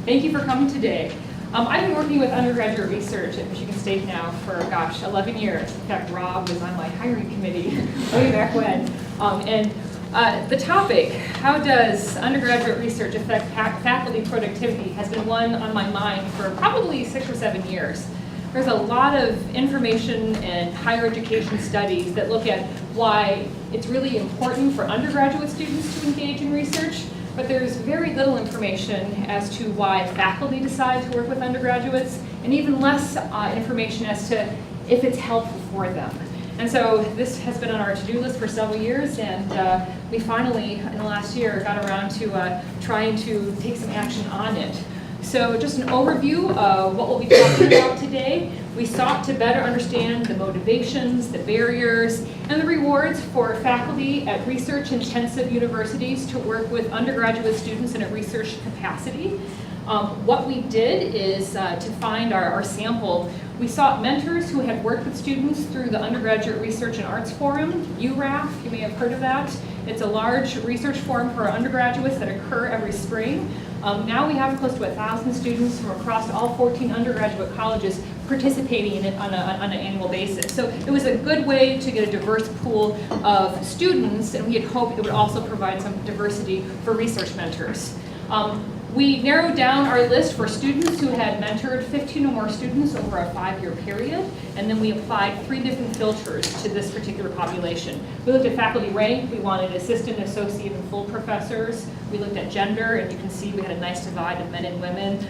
Thank you for coming today. I've been working with undergraduate research at Michigan State now for, 11 years. In fact, Rob was on my hiring committee way back when. The topic, how does undergraduate research affect faculty productivity, has been one on my mind for probably 6 or 7 years. There's a lot of information and higher education studies that look at why it's really important for undergraduate students to engage in research, but there's very little information as to why faculty decide to work with undergraduates, and even less information as to if it's helpful for them. And so this has been on our to-do list for several years, and we finally, in the last year, got around to trying to take some action on it. So just an overview of what we'll be talking about today. We sought to better understand the motivations, the barriers, and the rewards for faculty at research-intensive universities to work with undergraduate students in a research capacity. What we did is to find our sample, we sought mentors who had worked with students through the Undergraduate Research and Arts Forum, URAF, you may have heard of that. It's a large research forum for undergraduates that occur every spring. Now we have close to 1,000 students from across all 14 undergraduate colleges participating in it on an annual basis. So it was a good way to get a diverse pool of students, and we had hoped it would also provide some diversity for research mentors. We narrowed down our list for students who had mentored 15 or more students over a 5-year period, and then we applied 3 different filters to this particular population. We looked at faculty rank, we wanted assistant, associate, and full professors. We looked at gender, and you can see we had a nice divide of men and women.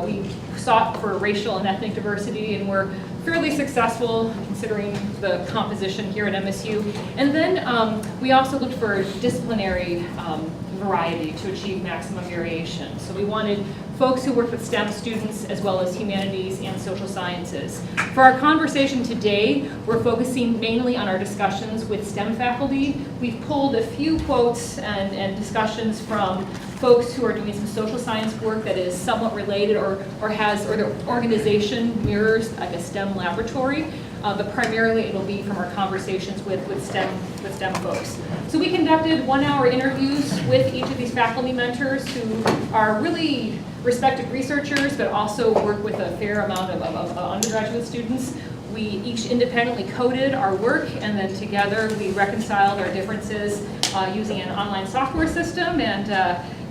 We sought for racial and ethnic diversity, and we're fairly successful considering the composition here at MSU. And then we also looked for disciplinary variety to achieve maximum variation. So we wanted folks who work with STEM students as well as humanities and social sciences. For our conversation today, we're focusing mainly on our discussions with STEM faculty. We've pulled a few quotes and discussions from folks who are doing some social science work that is somewhat related or their organization mirrors like a STEM laboratory. But primarily it'll be from our conversations with STEM folks. So we conducted 1-hour interviews with each of these faculty mentors who are really respected researchers, but also work with a fair amount of undergraduate students. We each independently coded our work, and then together we reconciled our differences using an online software system, and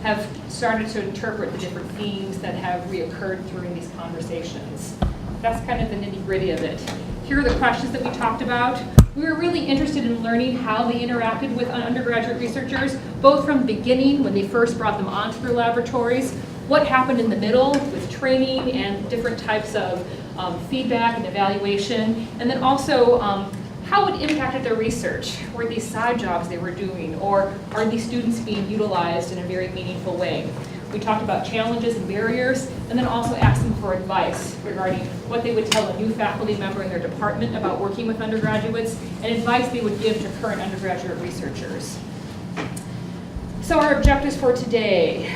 have started to interpret the different themes that have reoccurred during these conversations. That's kind of the nitty-gritty of it. Here are the questions that we talked about. We were really interested in learning how they interacted with undergraduate researchers, both from the beginning when they first brought them onto their laboratories, what happened in the middle with training and different types of feedback and evaluation, and then also how it impacted their research. Were these side jobs they were doing, or are these students being utilized in a very meaningful way? We talked about challenges and barriers, and then also asked them for advice regarding what they would tell a new faculty member in their department about working with undergraduates, and advice they would give to current undergraduate researchers. So our objectives for today,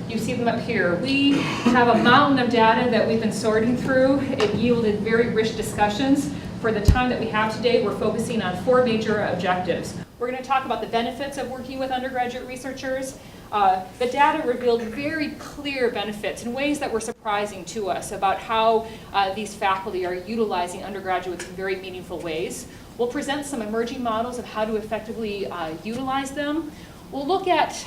you see them up here. We have a mountain of data that we've been sorting through. It yielded very rich discussions. For the time that we have today, we're focusing on 4 major objectives. We're going to talk about the benefits of working with undergraduate researchers. The data revealed very clear benefits in ways that were surprising to us about how these faculty are utilizing undergraduates in very meaningful ways. We'll present some emerging models of how to effectively utilize them. We'll look at,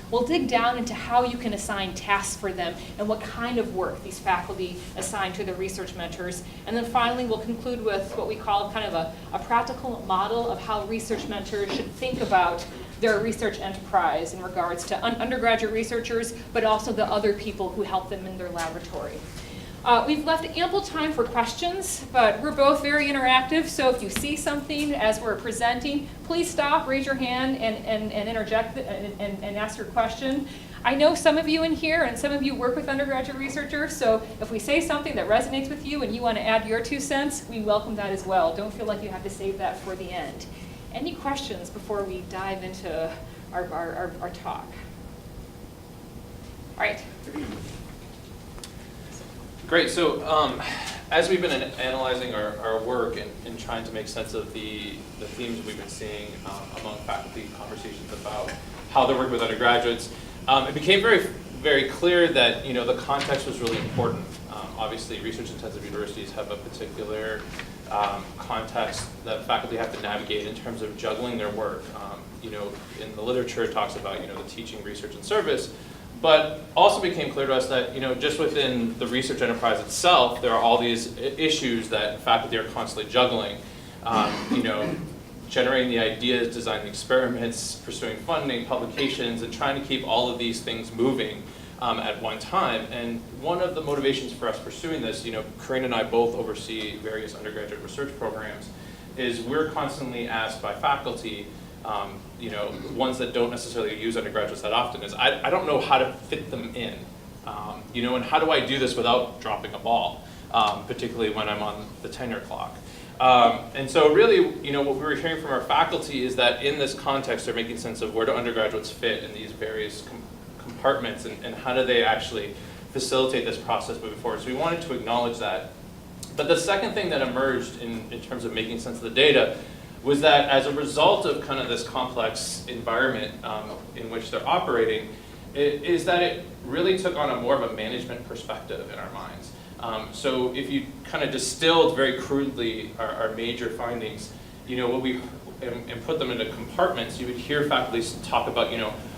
we'll dig down into how you can assign tasks for them and what kind of work these faculty assign to their research mentors. And then finally, we'll conclude with what we call kind of a practical model of how research mentors should think about their research enterprise in regards to undergraduate researchers, but also the other people who help them in their laboratory. We've left ample time for questions, but we're both very interactive, so if you see something as we're presenting, please stop, raise your hand, and interject and ask your question. I know some of you in here and some of you work with undergraduate researchers, so if we say something that resonates with you and you want to add your 2 cents, we welcome that as well. Don't feel like you have to save that for the end. Any questions before we dive into our talk? All right. Great. So as we've been analyzing our work and trying to make sense of the themes we've been seeing among faculty conversations about how they're working with undergraduates, it became very very clear that the context was really important. Obviously, research-intensive universities have a particular context that faculty have to navigate in terms of juggling their work. In the literature, it talks about the teaching, research, and service, but also became clear to us that just within the research enterprise itself, there are all these issues that faculty are constantly juggling. Generating the ideas, designing the experiments, pursuing funding, publications, and trying to keep all of these things moving at one time. And one of the motivations for us pursuing this, Corinne and I both oversee various undergraduate research programs, is we're constantly asked by faculty, ones that don't necessarily use undergraduates that often, is I don't know how to fit them in, and how do I do this without dropping a ball, particularly when I'm on the tenure clock. And so really, what we were hearing from our faculty is that in this context, they're making sense of where do undergraduates fit in these various compartments, and how do they actually facilitate this process moving forward. So we wanted to acknowledge that. But the second thing that emerged in terms of making sense of the data was that as a result of kind of this complex environment in which they're operating, is that it really took on a more of a management perspective in our minds. So if you kind of distilled very crudely our major findings, what we and put them into compartments, you would hear faculty talk about,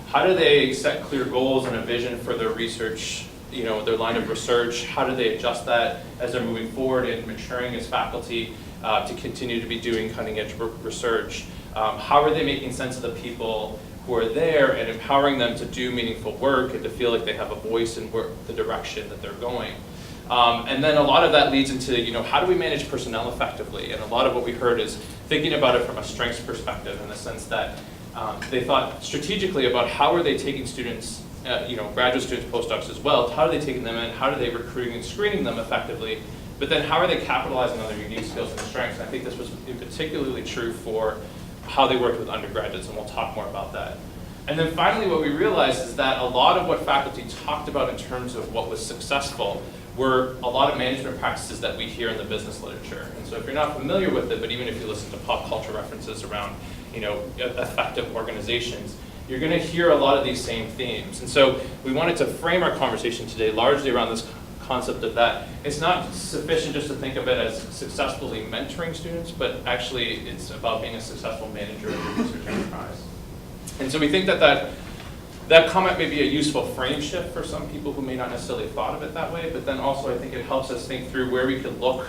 how do they set clear goals and a vision for their research, their line of research? How do they adjust that as they're moving forward and maturing as faculty to continue to be doing cutting edge research? How are they making sense of the people who are there and empowering them to do meaningful work and to feel like they have a voice in the direction that they're going? And then a lot of that leads into, how do we manage personnel effectively? And a lot of what we heard is thinking about it from a strengths perspective, in the sense that they thought strategically about how are they taking students, graduate students, postdocs as well, how are they taking them in, how are they recruiting and screening them effectively, but then how are they capitalizing on their unique skills and strengths? And I think this was particularly true for how they worked with undergraduates, and we'll talk more about that. And then finally, what we realized is that a lot of what faculty talked about in terms of what was successful were a lot of management practices that we hear in the business literature. And so if you're not familiar with it, but even if you listen to pop culture references around effective organizations, you're going to hear a lot of these same themes. And so we wanted to frame our conversation today largely around this concept of that it's not sufficient just to think of it as successfully mentoring students, but actually it's about being a successful manager of your research enterprise. And so we think that comment may be a useful frame shift for some people who may not necessarily have thought of it that way, but then also I think it helps us think through where we could look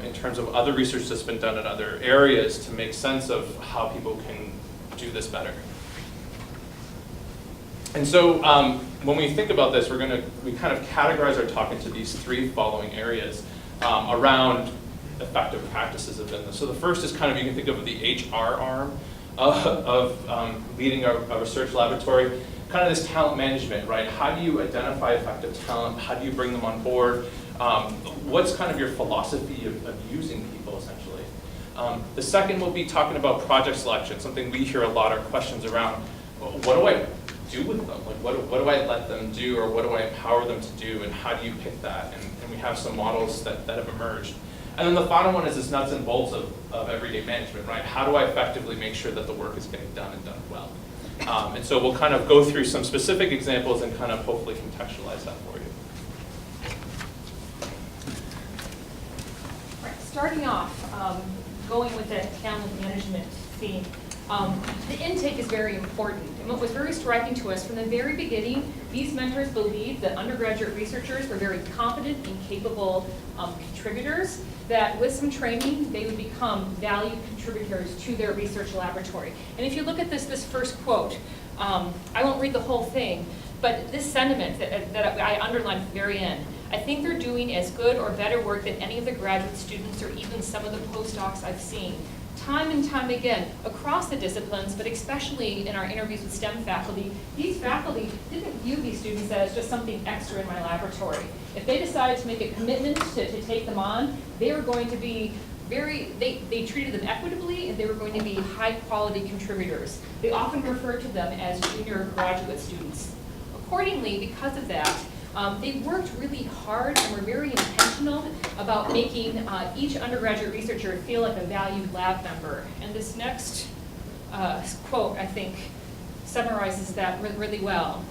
in terms of other research that's been done in other areas to make sense of how people can do this better. And so when we think about this, we kind of categorize our talk into these three following areas around effective practices of business. So the first is kind of, you can think of the HR arm of leading a research laboratory, kind of this talent management, right? How do you identify effective talent? How do you bring them on board? What's kind of your philosophy of using people, essentially? The second will be talking about project selection, something we hear a lot of questions around. What do I do with them? Like, what do I let them do, or what do I empower them to do, and how do you pick that? And we have some models that have emerged. And then the final one is this nuts and bolts of everyday management, right? How do I effectively make sure that the work is getting done and done well? And so we'll kind of go through some specific examples and kind of hopefully contextualize that for you. Right, starting off, going with that talent management theme, the intake is very important. And what was very striking to us from the very beginning, these mentors believed that undergraduate researchers were very competent and capable contributors, that with some training, they would become valued contributors to their research laboratory. And if you look at this first quote, I won't read the whole thing, but this sentiment that I underlined at the very end, I think they're doing as good or better work than any of the graduate students or even some of the postdocs I've seen. Time and time again, across the disciplines, but especially in our interviews with STEM faculty, these faculty didn't view these students as just something extra in my laboratory. If they decided to make a commitment to take them on, they were going to be they treated them equitably, and they were going to be high quality contributors. They often referred to them as junior graduate students. Accordingly, because of that, they worked really hard and were very intentional about making each undergraduate researcher feel like a valued lab member. And this next quote, I think, summarizes that really well.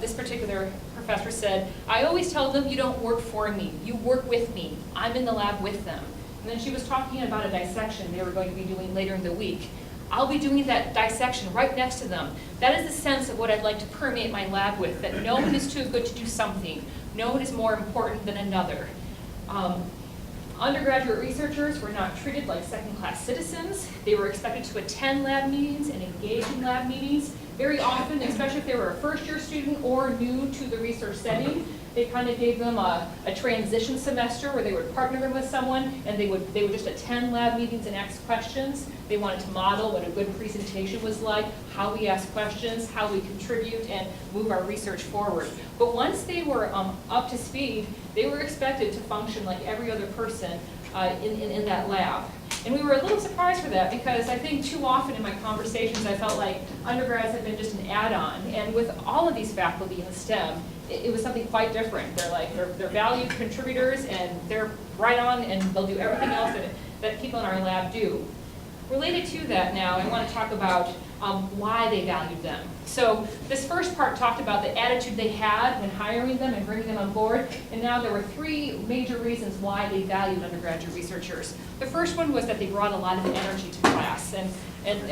this particular professor said, "I always tell them you don't work for me, you work with me. I'm in the lab with them." And then she was talking about a dissection they were going to be doing later in the week. I'll be doing that dissection right next to them. That is the sense of what I'd like to permeate my lab with, that no one is too good to do something. No one is more important than another. Undergraduate researchers were not treated like second-class citizens. They were expected to attend lab meetings and engage in lab meetings. Very often, especially if they were a first-year student or new to the research setting, they kind of gave them a transition semester where they would partner them with someone and they would just attend lab meetings and ask questions. They wanted to model what a good presentation was like, how we ask questions, how we contribute and move our research forward. But once they were up to speed, they were expected to function like every other person in that lab. And we were a little surprised for that because I think too often in my conversations I felt like undergrads had been just an add-on. And with all of these faculty in STEM, it was something quite different. They're valued contributors and they're right on and they'll do everything else that people in our lab do. Related to that now, I want to talk about why they valued them. So this first part talked about the attitude they had when hiring them and bringing them on board, and now there were three major reasons why they valued undergraduate researchers. The first one was that they brought a lot of energy to class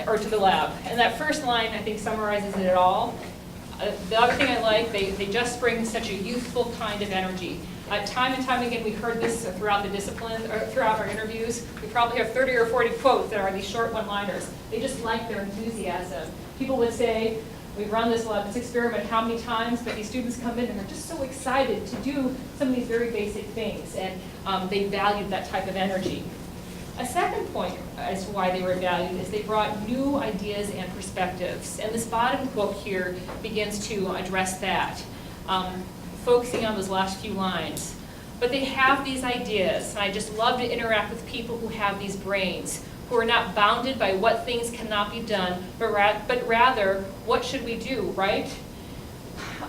or to the lab, and that first line I think summarizes it all. The other thing I like, they just bring such a youthful kind of energy. Time and time again, we heard this throughout the discipline, or throughout our interviews. We probably have 30 or 40 quotes that are these short one-liners. They just like their enthusiasm. People would say, we've run this experiment how many times, but these students come in and they're just so excited to do some of these very basic things, and they valued that type of energy. A second point as to why they were valued is they brought new ideas and perspectives. And this bottom quote here begins to address that, focusing on those last few lines. But they have these ideas, and I just love to interact with people who have these brains, who are not bounded by what things cannot be done, but rather, what should we do, right?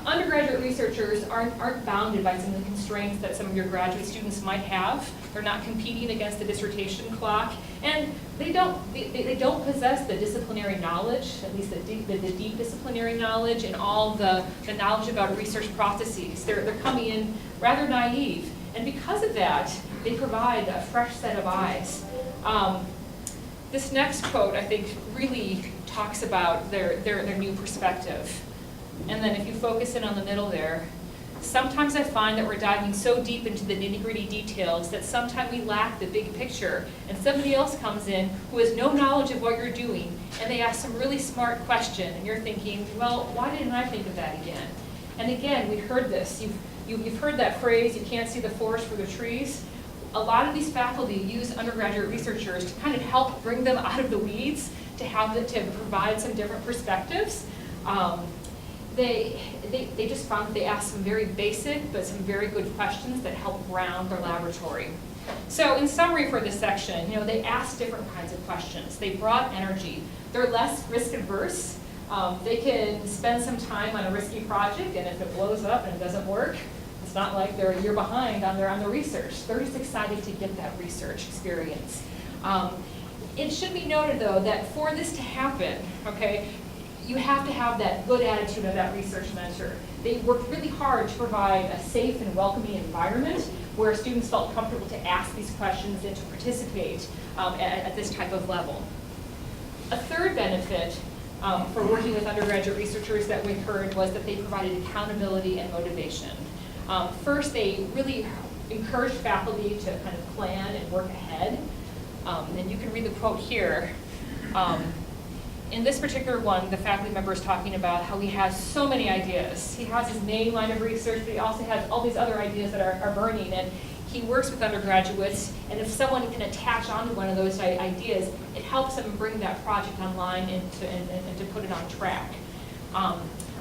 Undergraduate researchers aren't bounded by some of the constraints that some of your graduate students might have. They're not competing against the dissertation clock, and they don't possess the disciplinary knowledge, at least the deep disciplinary knowledge and all the knowledge about research processes. They're coming in rather naive, and because of that, they provide a fresh set of eyes. This next quote, I think, really talks about their new perspective. And then if you focus in on the middle there, sometimes I find that we're diving so deep into the nitty-gritty details that sometimes we lack the big picture, and somebody else comes in who has no knowledge of what you're doing, and they ask some really smart question, and you're thinking, well, why didn't I think of that again? And again, we heard this. You've heard that phrase, you can't see the forest for the trees. A lot of these faculty use undergraduate researchers to kind of help bring them out of the weeds, to provide some different perspectives. They just found that they asked some very basic but some very good questions that help ground their laboratory. So in summary for this section, they asked different kinds of questions. They brought energy. They're less risk adverse. They can spend some time on a risky project, and if it blows up and it doesn't work, it's not like they're a year behind on their research. They're just excited to get that research experience. It should be noted though that for this to happen, okay, you have to have that good attitude of that research mentor. They worked really hard to provide a safe and welcoming environment where students felt comfortable to ask these questions and to participate at this type of level. A third benefit for working with undergraduate researchers that we heard was that they provided accountability and motivation. First, they really encouraged faculty to kind of plan and work ahead. And you can read the quote here. In this particular one, the faculty member is talking about how he has so many ideas. He has his main line of research, but he also has all these other ideas that are burning. And he works with undergraduates, and if someone can attach onto one of those ideas, it helps them bring that project online and to put it on track.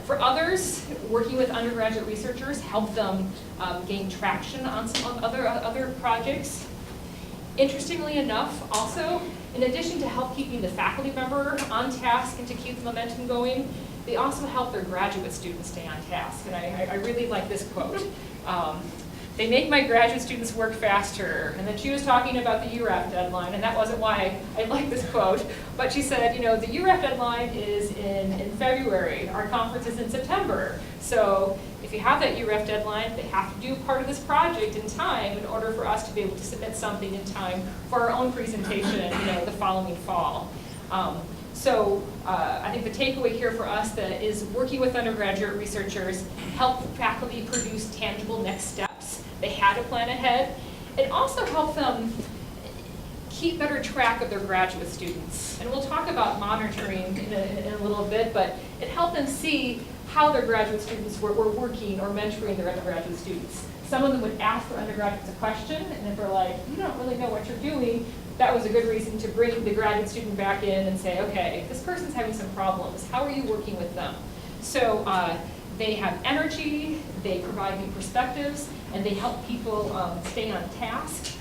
For others, working with undergraduate researchers helped them gain traction on some other projects. Interestingly enough, also, in addition to help keeping the faculty member on task and to keep the momentum going, they also help their graduate students stay on task. And I really like this quote. They make my graduate students work faster. And then she was talking about the URAP deadline, and that wasn't why I like this quote, but she said, you know, the URAP deadline is in February. Our conference is in September. So if you have that URAP deadline, they have to do part of this project in time in order for us to be able to submit something in time for our own presentation, you know, the following fall. I think the takeaway here for us that is working with undergraduate researchers help faculty produce tangible next steps. They had to plan ahead. It also helped them keep better track of their graduate students. And we'll talk about monitoring in a little bit, but it helped them see how their graduate students were working or mentoring their undergraduate students. Some of them would ask their undergraduates a question, and if they're like, you don't really know what you're doing, that was a good reason to bring the graduate student back in and say, okay, this person's having some problems. How are you working with them? So they have energy, they provide new perspectives, and they help people stay on task.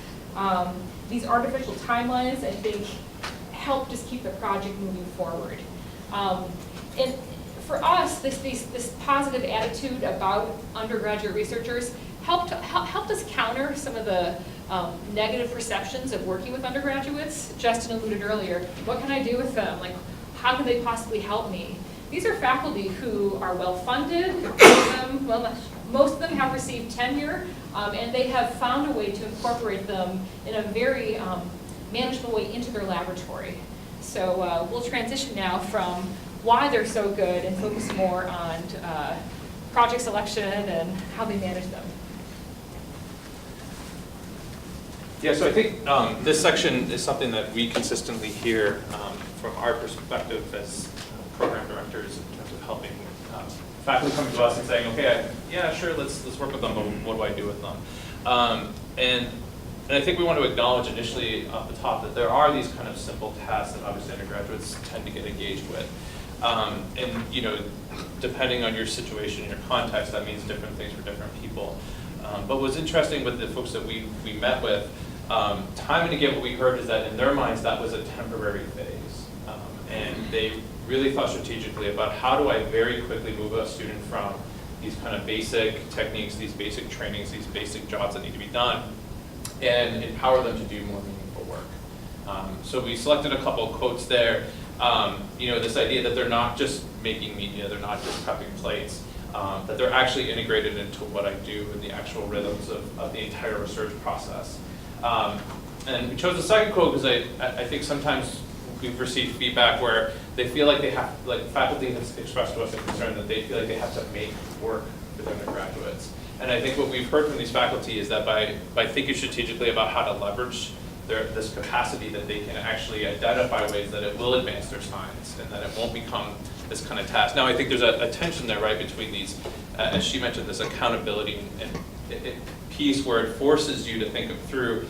These artificial timelines, I think, help just keep the project moving forward. And for us, this positive attitude about undergraduate researchers helped us counter some of the negative perceptions of working with undergraduates. Justin alluded earlier, what can I do with them? Like, how can they possibly help me? These are faculty who are well-funded. Most of them have received tenure, and they have found a way to incorporate them in a very manageable way into their laboratory. So we'll transition now from why they're so good and focus more on project selection and how they manage them. Yeah, so I think this section is something that we consistently hear from our perspective as program directors in terms of helping faculty coming to us and saying, okay, yeah, sure, let's work with them, but what do I do with them? And I think we want to acknowledge initially off the top that there are these kind of simple tasks that obviously undergraduates tend to get engaged with. And you know, depending on your situation and your context, that means different things for different people. But what's interesting with the folks that we met with, time and again what we heard is that in their minds that was a temporary phase. And they really thought strategically about how do I very quickly move a student from these kind of basic techniques, these basic trainings, these basic jobs that need to be done, and empower them to do more meaningful work. So we selected a couple of quotes there. You know, this idea that they're not just making media, they're not just prepping plates, that they're actually integrated into what I do in the actual rhythms of the entire research process. And we chose the second quote because I think sometimes we've received feedback where they feel like they have, like faculty has expressed to us a concern that they feel like they have to make work for their undergraduates. And I think what we've heard from these faculty is that by thinking strategically about how to leverage this capacity, that they can actually identify ways that it will advance their science and that it won't become this kind of task. Now I think there's a tension there, right, between these, as she mentioned, this accountability and piece where it forces you to think through,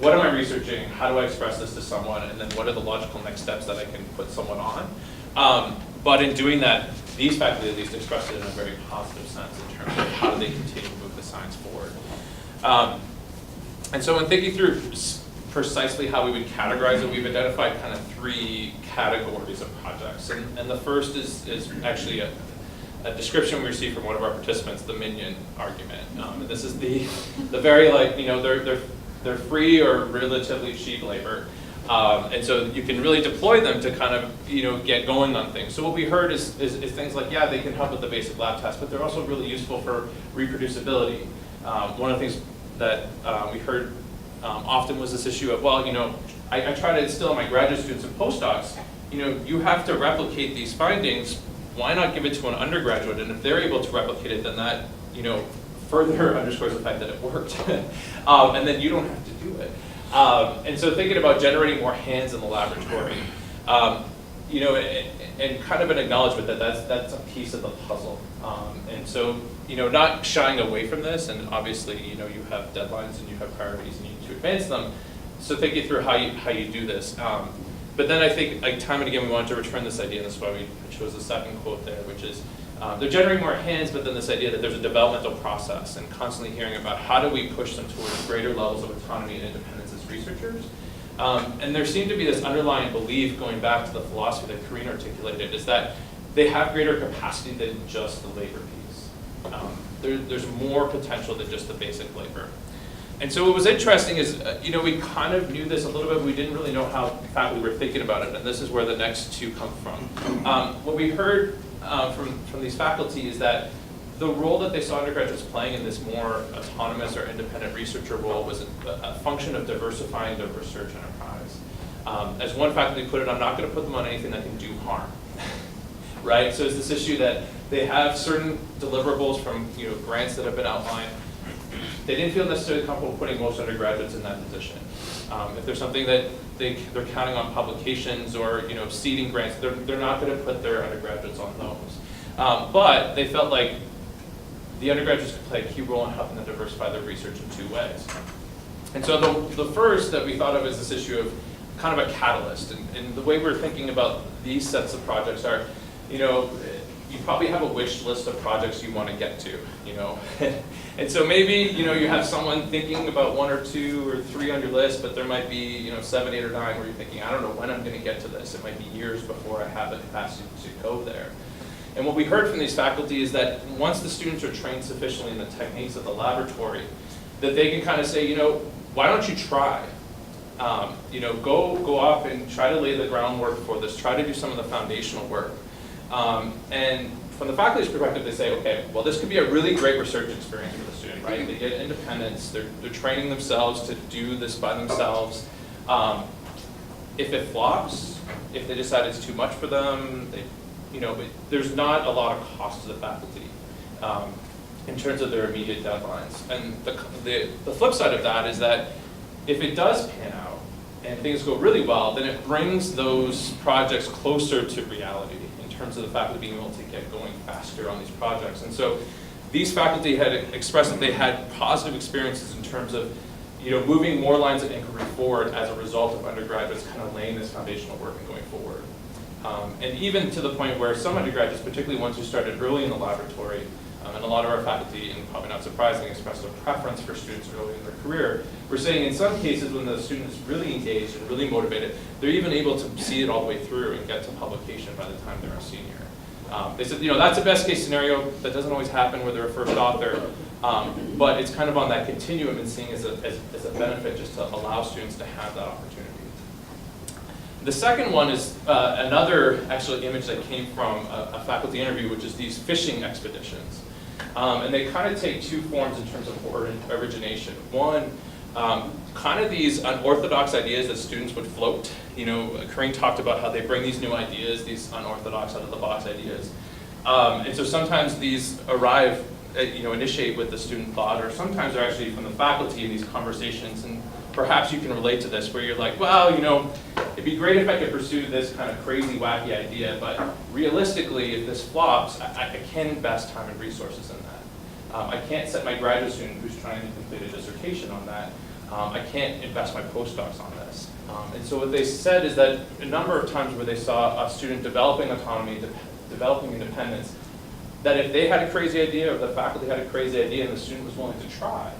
what am I researching, how do I express this to someone, and then what are the logical next steps that I can put someone on. But in doing that, these faculty at least expressed it in a very positive sense in terms of how do they continue to move the science forward. And so in thinking through precisely how we would categorize it, we've identified kind of 3 categories of projects. And the first is actually a description we received from one of our participants, the minion argument. And this is the very, like, you know, they're free or relatively cheap labor. And so you can really deploy them to kind of, you know, get going on things. So what we heard is things like, yeah, they can help with the basic lab tests, but they're also really useful for reproducibility. One of the things that we heard often was this issue of, well, you know, I try to instill in my graduate students and postdocs, you know, you have to replicate these findings. Why not give it to an undergraduate? And if they're able to replicate it, then that, you know, further underscores the fact that it worked. And then you don't have to do it. And so thinking about generating more hands in the laboratory, you know, and kind of an acknowledgement that that's a piece of the puzzle. And so, you know, not shying away from this, and obviously, you know, you have deadlines and you have priorities and you need to advance them. So thinking through how you do this. But then I think, like, time and again, we wanted to return this idea, and that's why we chose the second quote there, which is, they're generating more hands, but then this idea that there's a developmental process, and constantly hearing about how do we push them towards greater levels of autonomy and independence as researchers. And there seemed to be this underlying belief, going back to the philosophy that Karina articulated, is that they have greater capacity than just the labor piece. There's more potential than just the basic labor. And so what was interesting is, we kind of knew this a little bit, but we didn't really know how faculty were thinking about it, and this is where the next two come from. What we heard from these faculty is that the role that they saw undergraduates playing in this more autonomous or independent researcher role was a function of diversifying their research enterprise. As one faculty put it, I'm not going to put them on anything that can do harm, right? So it's this issue that they have certain deliverables from grants that have been outlined. They didn't feel necessarily comfortable putting most undergraduates in that position. If there's something that they're counting on publications or seeding grants, they're not going to put their undergraduates on those. But they felt like the undergraduates could play a key role in helping them diversify their research in two ways. And so the first that we thought of is this issue of kind of a catalyst. And the way we're thinking about these sets of projects are, you probably have a wish list of projects you want to get to, And so maybe, you have someone thinking about 1 or 2 or 3 on your list, but there might be, 7, 8, or 9 where you're thinking, I don't know when I'm going to get to this. It might be years before I have the capacity to go there. And what we heard from these faculty is that once the students are trained sufficiently in the techniques of the laboratory, that they can kind of say, why don't you try? Go off and try to lay the groundwork for this. Try to do some of the foundational work. And from the faculty's perspective, they say, okay, well, this could be a really great research experience for the student, right? They get independence. They're training themselves to do this by themselves. If it flops, if they decide it's too much for them, there's not a lot of cost to the faculty in terms of their immediate deadlines. And the flip side of that is that if it does pan out and things go really well, then it brings those projects closer to reality in terms of the faculty being able to get going faster on these projects. And so these faculty had expressed that they had positive experiences in terms of moving more lines of inquiry forward as a result of undergraduates kind of laying this foundational work and going forward. And even to the point where some undergraduates, particularly ones who started early in the laboratory, and a lot of our faculty, and probably not surprisingly, expressed a preference for students early in their career, we're saying in some cases when the student is really engaged and really motivated, they're even able to see it all the way through and get to publication by the time they're a senior. They said, that's a best case scenario. That doesn't always happen where they're a first author, but it's kind of on that continuum and seeing as a benefit just to allow students to have that opportunity. The second one is another actually image that came from a faculty interview, which is these fishing expeditions. And they kind of take two forms in terms of origination. One, kind of these unorthodox ideas that students would float. Corinne talked about how they bring these new ideas, these unorthodox out-of-the-box ideas. And so sometimes these arrive, initiate with the student thought, or sometimes they're actually from the faculty in these conversations. And perhaps you can relate to this, where you're like, well, it'd be great if I could pursue this kind of crazy, wacky idea, but realistically, if this flops, I can invest time and resources in that. I can't set my graduate student who's trying to complete a dissertation on that. I can't invest my postdocs on this. And so what they said is that a number of times where they saw a student developing autonomy, developing independence, that if they had a crazy idea or the faculty had a crazy idea and the student was willing to try,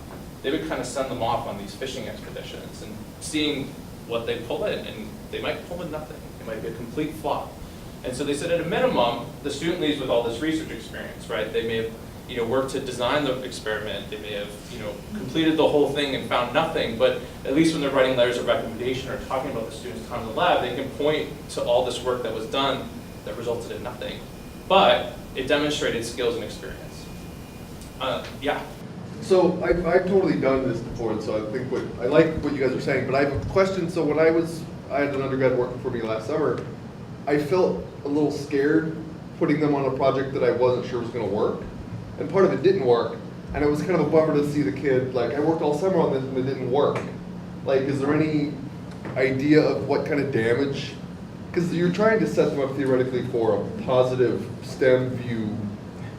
they would kind of send them off on these fishing expeditions and seeing what they pull in, and they might pull in nothing. It might be a complete flop. And so they said at a minimum, the student leaves with all this research experience, right? They may have worked to design the experiment, they may have completed the whole thing and found nothing, but at least when they're writing letters of recommendation or talking about the student's time in the lab, they can point to all this work that was done that resulted in nothing. But it demonstrated skills and experience. Yeah. So I've totally done this before, and so I think I like what you guys are saying, but I have a question. So when I had an undergrad working for me last summer, I felt a little scared putting them on a project that I wasn't sure was going to work. And part of it didn't work, and it was kind of a bummer to see the kid, like, I worked all summer on this and it didn't work. Like, is there any idea of what kind of damage? Because you're trying to set them up theoretically for a positive STEM view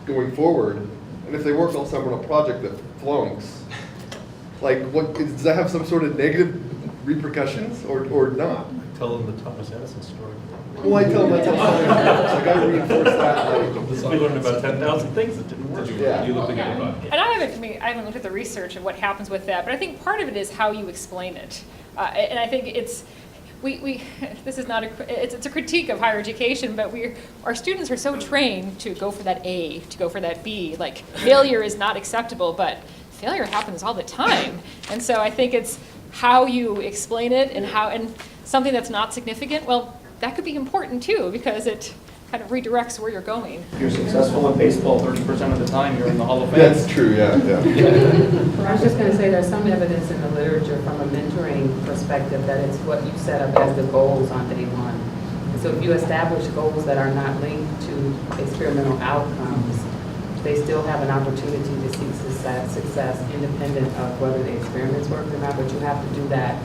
going forward, and if they work all summer on a project that flunks, like, does that have some sort of negative repercussions or not? Tell them the Thomas Edison story. Well, I tell them that's like I reinforce that. We learned about 10,000 things that didn't work. Yeah. You looked at it. And I haven't looked at the research of what happens with that, but I think part of it is how you explain it. And I think this is not it's a critique of higher education, but our students are so trained to go for that A, to go for that B. Like, failure is not acceptable, but failure happens all the time. And so I think it's how you explain it and something that's not significant, well, that could be important too, because it kind of redirects where you're going. If you're successful in baseball 30% of the time, you're in the Hall of Fame. That's true, yeah. I was just going to say there's some evidence in the literature from a mentoring perspective that it's what you set up as the goals on day one. And so if you establish goals that are not linked to experimental outcomes, they still have an opportunity to seek success independent of whether the experiments work or not, but you have to do that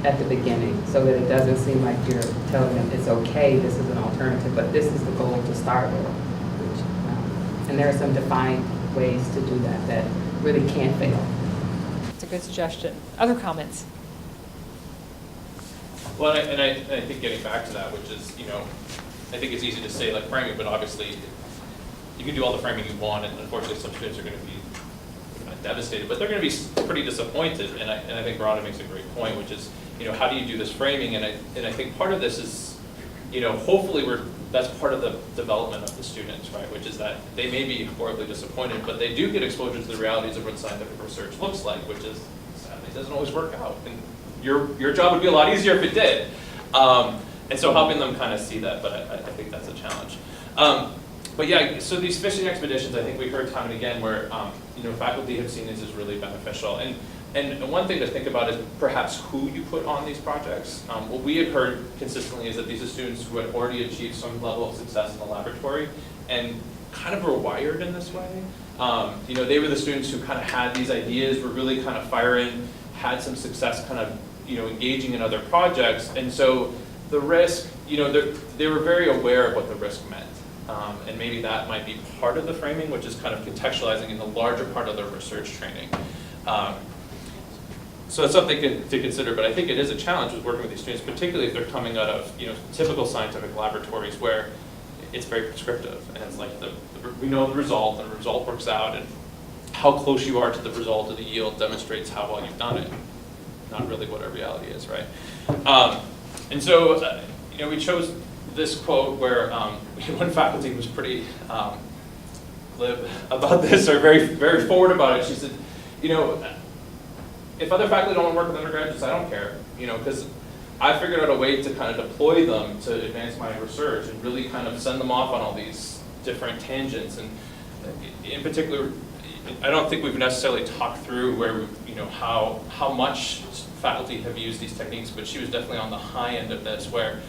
at the beginning so that it doesn't seem like you're telling them it's okay, this is an alternative, but this is the goal to start with. And there are some defined ways to do that that really can't fail. It's a good suggestion. Other comments? Well, and I think getting back to that, which is, I think it's easy to say like framing, but obviously you can do all the framing you want, and unfortunately some students are going to be not devastated, but they're going to be pretty disappointed. And I think Rhonda makes a great point, which is, how do you do this framing? And I think part of this is, hopefully that's part of the development of the students, right? Which is that they may be horribly disappointed, but they do get exposure to the realities of what scientific research looks like, which is, sadly, doesn't always work out. And your job would be a lot easier if it did. And so helping them kind of see that, but I think that's a challenge. But yeah, so these fishing expeditions, I think we've heard time and again where, faculty have seen this as really beneficial. And one thing to think about is perhaps who you put on these projects. What we have heard consistently is that these are students who had already achieved some level of success in the laboratory and kind of were wired in this way. They were the students who kind of had these ideas, were really kind of firing, had some success kind of, engaging in other projects. And so the risk, they were very aware of what the risk meant. And maybe that might be part of the framing, which is kind of contextualizing in the larger part of their research training. So it's something to consider, but I think it is a challenge with working with these students, particularly if they're coming out of typical scientific laboratories where it's very prescriptive, and it's like we know the result, and the result works out, and how close you are to the result of the yield demonstrates how well you've done it. Not really what our reality is, right? And so we chose this quote where one faculty was pretty glib about this, or very, very forward about it. She said, if other faculty don't want to work with undergraduates, I don't care, because I figured out a way to kind of deploy them to advance my research and really kind of send them off on all these different tangents. And in particular, I don't think we've necessarily talked through where, how much faculty have used these techniques, but she was definitely on the high end of this where,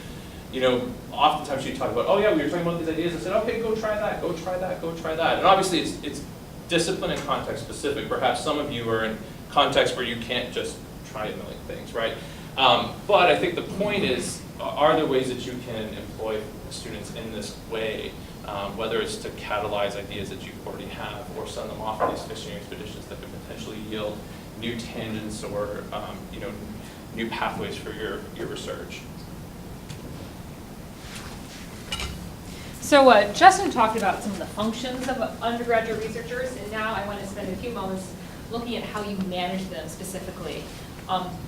oftentimes she'd talk about, oh yeah, we were talking about these ideas. I said, okay, go try that, go try that, go try that. And obviously it's discipline and context specific. Perhaps some of you are in context where you can't just try a million things, right? But I think the point is, are there ways that you can employ students in this way, whether it's to catalyze ideas that you already have or send them off on these fishing expeditions that could potentially yield new tangents or new pathways for your research. So Justin talked about some of the functions of undergraduate researchers, and now I want to spend a few moments looking at how you manage them specifically.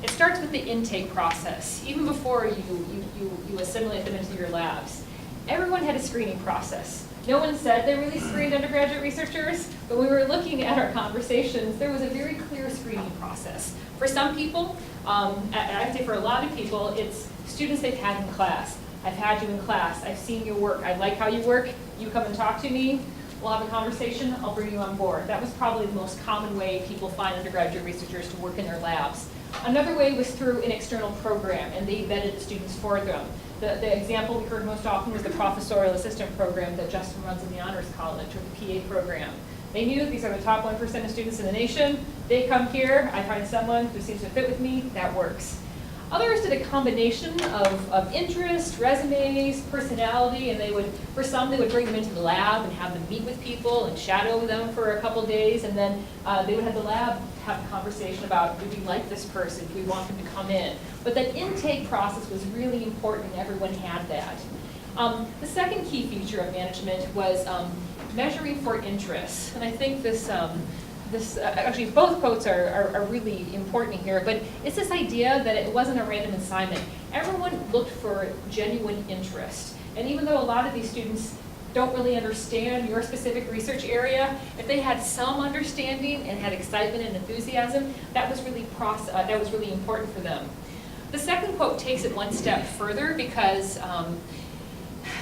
It starts with the intake process. Even before you assimilate them into your labs, everyone had a screening process. No one said they really screened undergraduate researchers, but when we were looking at our conversations, there was a very clear screening process. For some people, I'd say for a lot of people, it's students they've had in class. I've had you in class, I've seen your work, I like how you work, you come and talk to me, we'll have a conversation, I'll bring you on board. That was probably the most common way people find undergraduate researchers to work in their labs. Another way was through an external program, and they vetted the students for them. The example we heard most often was the professorial assistant program that Justin runs in the Honors College, or the PA program. They knew these are the top 1% of students in the nation. They come here, I find someone who seems to fit with me, that works. Others did a combination of interest, resumes, personality, and for some, they would bring them into the lab and have them meet with people and shadow them for a couple days, and then they would have the lab have a conversation about, do we like this person, do we want them to come in? But that intake process was really important, and everyone had that. The second key feature of management was measuring for interest, and I think actually both quotes are really important here, but it's this idea that it wasn't a random assignment. everyone looked for genuine interest. And even though a lot of these students don't really understand your specific research area, if they had some understanding and had excitement and enthusiasm, that was really important for them. The second quote takes it one step further because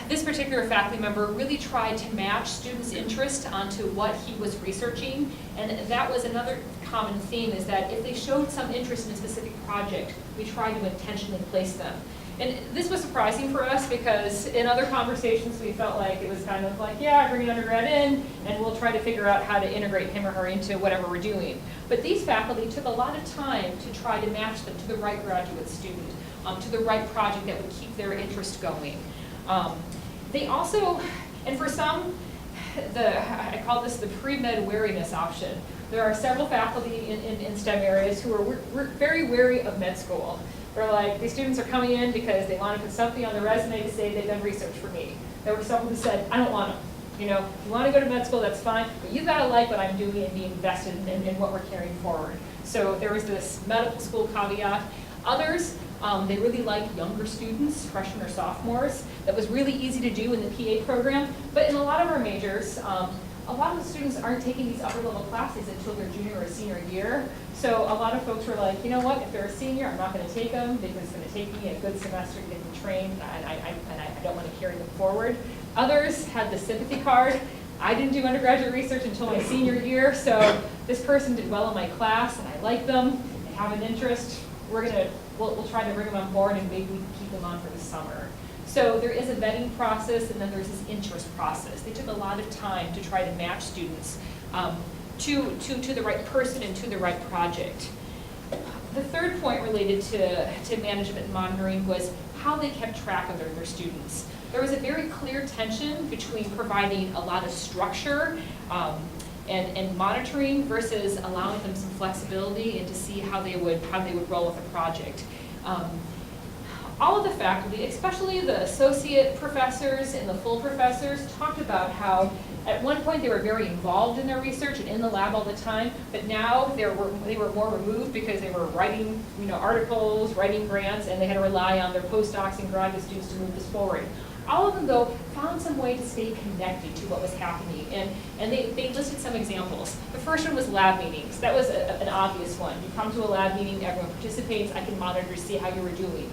this particular faculty member really tried to match students' interest onto what he was researching, and that was another common theme, is that if they showed some interest in a specific project, we tried to intentionally place them. And this was surprising for us because in other conversations we felt like it was kind of like, yeah, bring an undergrad in and we'll try to figure out how to integrate him or her into whatever we're doing. But these faculty took a lot of time to try to match them to the right graduate student, to the right project that would keep their interest going. They also, and for some, I call this the pre-med wariness option. There are several faculty in STEM areas who are very wary of med school. They're like, these students are coming in because they want to put something on their resume to say they've done research for me. There was someone who said, I don't want them. You know, if you want to go to med school, that's fine, but you've got to like what I'm doing and be invested in what we're carrying forward. So there was this medical school caveat. Others, they really like younger students, freshmen or sophomores. That was really easy to do in the PA program, but in a lot of our majors, a lot of the students aren't taking these upper level classes until their junior or senior year. So a lot of folks were like, you know what, if they're a senior, I'm not going to take them because it's going to take me a good semester to get them trained, and I don't want to carry them forward. Others had the sympathy card. I didn't do undergraduate research until my senior year, so this person did well in my class, and I like them, they have an interest. We'll try to bring them on board, and maybe we can keep them on for the summer. So there is a vetting process, and then there's this interest process. They took a lot of time to try to match students to the right person and to the right project. The third point related to management and monitoring was how they kept track of their students. There was a very clear tension between providing a lot of structure and monitoring versus allowing them some flexibility and to see how they would roll with a project. All of the faculty, especially the associate professors and the full professors, talked about how at one point they were very involved in their research and in the lab all the time, but now they were more removed because they were writing articles, writing grants, and they had to rely on their postdocs and graduate students to move this forward. All of them, though, found some way to stay connected to what was happening, and they listed some examples. The first one was lab meetings. That was an obvious one. You come to a lab meeting, everyone participates, I can monitor to see how you were doing.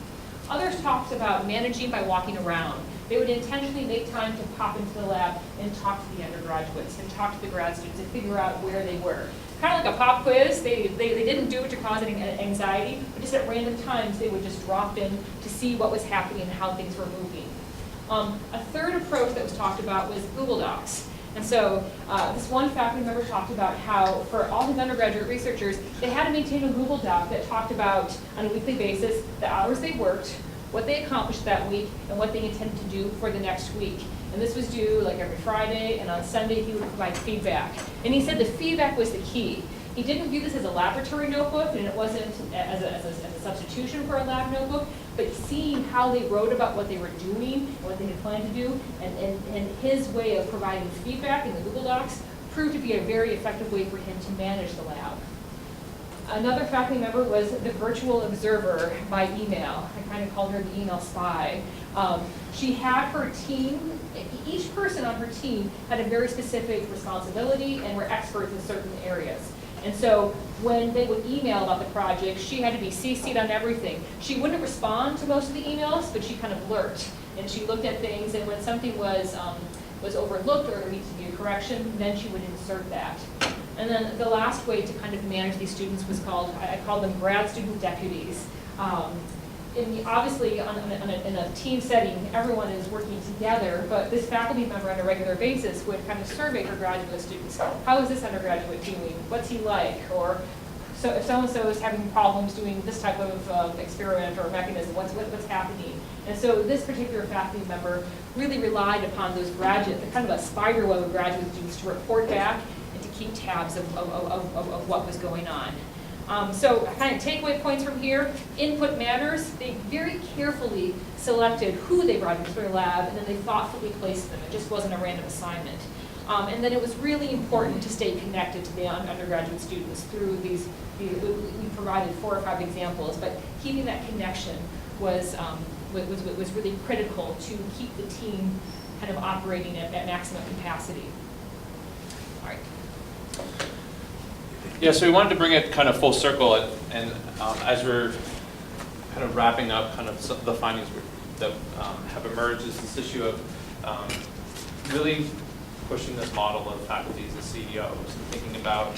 Others talked about managing by walking around. They would intentionally make time to pop into the lab and talk to the undergraduates and talk to the grad students and figure out where they were. Kind of like a pop quiz. They didn't do it to cause any anxiety, but just at random times they would just drop in to see what was happening and how things were moving. A third approach that was talked about was Google Docs. And so this one faculty member talked about how for all his undergraduate researchers, they had to maintain a Google Doc that talked about, on a weekly basis, the hours they worked, what they accomplished that week, and what they intended to do for the next week. And this was due like every Friday, and on Sunday he would provide feedback. And he said the feedback was the key. He didn't view this as a laboratory notebook, and it wasn't as a substitution for a lab notebook, but seeing how they wrote about what they were doing and what they had planned to do, and his way of providing feedback in the Google Docs proved to be a very effective way for him to manage the lab. Another faculty member was the virtual observer by email. I kind of called her the email spy. She had her team, each person on her team had a very specific responsibility and were experts in certain areas. And so when they would email about the project, she had to be CC'd on everything. She wouldn't respond to most of the emails, but she kind of lurked. And she looked at things, and when something was overlooked or there needed to be a correction, then she would insert that. And then the last way to kind of manage these students was I called them grad student deputies. Obviously, in a team setting, everyone is working together, but this faculty member on a regular basis would kind of survey her graduate students. How is this undergraduate doing? What's he like? Or so if so-and-so is having problems doing this type of experiment or mechanism, what's happening? And so this particular faculty member really relied upon those kind of a spider web of graduate students to report back and to keep tabs of what was going on. So kind of takeaway points from here, input matters. They very carefully selected who they brought into their lab, and then they thoughtfully placed them. It just wasn't a random assignment. And then it was really important to stay connected to the undergraduate students through we provided 4 or 5 examples, but keeping that connection was really critical to keep the team kind of operating at maximum capacity. All right. Yeah, so we wanted to bring it kind of full circle, and as we're kind of wrapping up kind of the findings that have emerged, is this issue of really pushing this model of faculties and CEOs and thinking about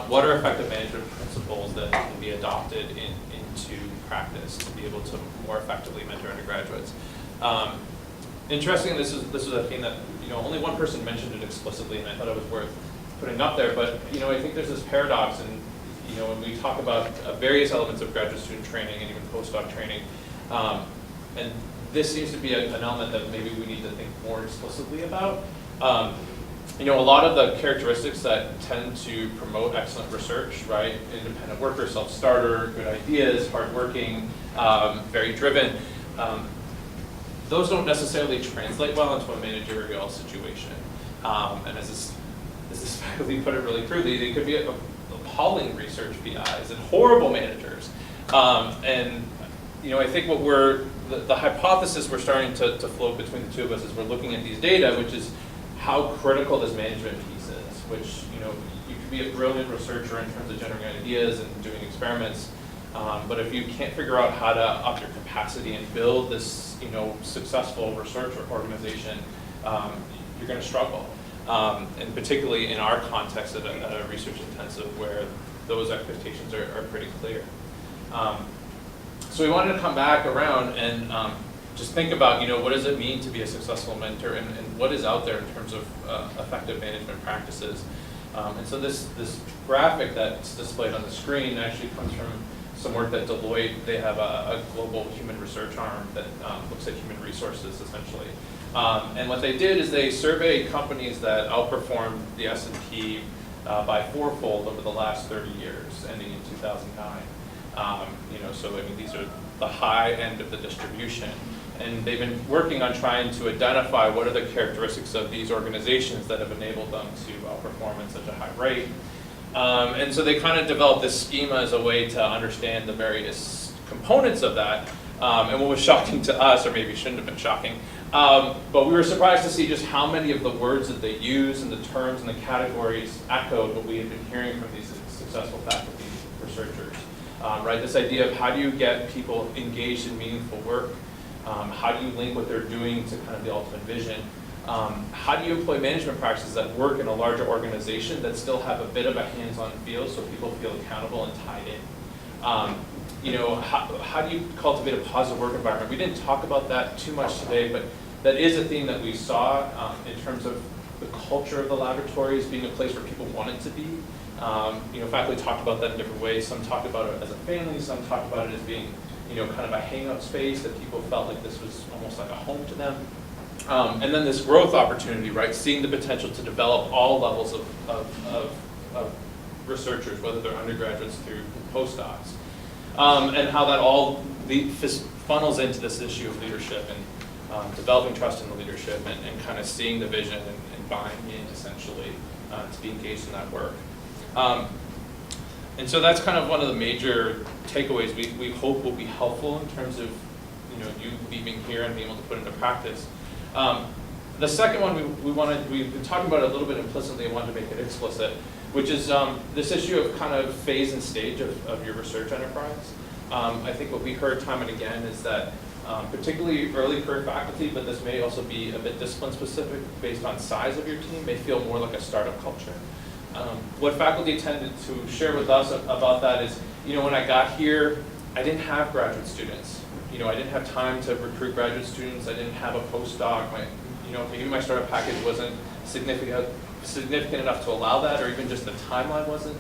what are effective management principles that can be adopted into practice to be able to more effectively mentor undergraduates. Interesting, this was a theme that only one person mentioned it explicitly, and I thought it was worth putting up there. But I think there's this paradox, and when we talk about various elements of graduate student training and even postdoc training, and this seems to be an element that maybe we need to think more explicitly about. A lot of the characteristics that tend to promote excellent research, right? Independent worker, self-starter, good ideas, hardworking, very driven. Those don't necessarily translate well into a managerial situation. And as this faculty put it really crudely, they could be appalling research PIs and horrible managers. And I think what the hypothesis we're starting to float between the two of us is we're looking at these data, which is how critical this management piece is, which, you could be a brilliant researcher in terms of generating ideas and doing experiments, but if you can't figure out how to up your capacity and build this, successful research organization, you're going to struggle. And particularly in our context at a research intensive where those expectations are pretty clear. So we wanted to come back around and just think about, what does it mean to be a successful mentor, and what is out there in terms of effective management practices. And so this graphic that's displayed on the screen actually comes from some work that Deloitte, they have a global human research arm that looks at human resources essentially. And what they did is they surveyed companies that outperformed the S&P by fourfold over the last 30 years, ending in 2009. So these are the high end of the distribution. And they've been working on trying to identify what are the characteristics of these organizations that have enabled them to outperform at such a high rate. And so they kind of developed this schema as a way to understand the various components of that. And what was shocking to us, or maybe shouldn't have been shocking, but we were surprised to see just how many of the words that they use and the terms and the categories echoed what we had been hearing from these successful faculty researchers. Right, this idea of how do you get people engaged in meaningful work, how do you link what they're doing to kind of the ultimate vision, how do you employ management practices that work in a larger organization that still have a bit of a hands-on feel so people feel accountable and tied in. How do you cultivate a positive work environment? We didn't talk about that too much today, but that is a theme that we saw in terms of the culture of the laboratories being a place where people wanted to be. Faculty talked about that in different ways. Some talked about it as a family, some talked about it as being, kind of a hang-out space that people felt like this was almost like a home to them. And then this growth opportunity, right? Seeing the potential to develop all levels of researchers, whether they're undergraduates through postdocs. And how that all funnels into this issue of leadership and developing trust in the leadership and kind of seeing the vision and buying in essentially to be engaged in that work. And so that's kind of one of the major takeaways we hope will be helpful in terms of you leaving here and being able to put into practice. The second one we've been talking about it a little bit implicitly and wanted to make it explicit, which is this issue of kind of phase and stage of your research enterprise. I think what we heard time and again is that particularly early career faculty, but this may also be a bit discipline specific based on size of your team, may feel more like a startup culture. What faculty tended to share with us about that is, when I got here, I didn't have graduate students. I didn't have time to recruit graduate students. I didn't have a postdoc. Maybe my startup package wasn't significant enough to allow that, or even just the timeline wasn't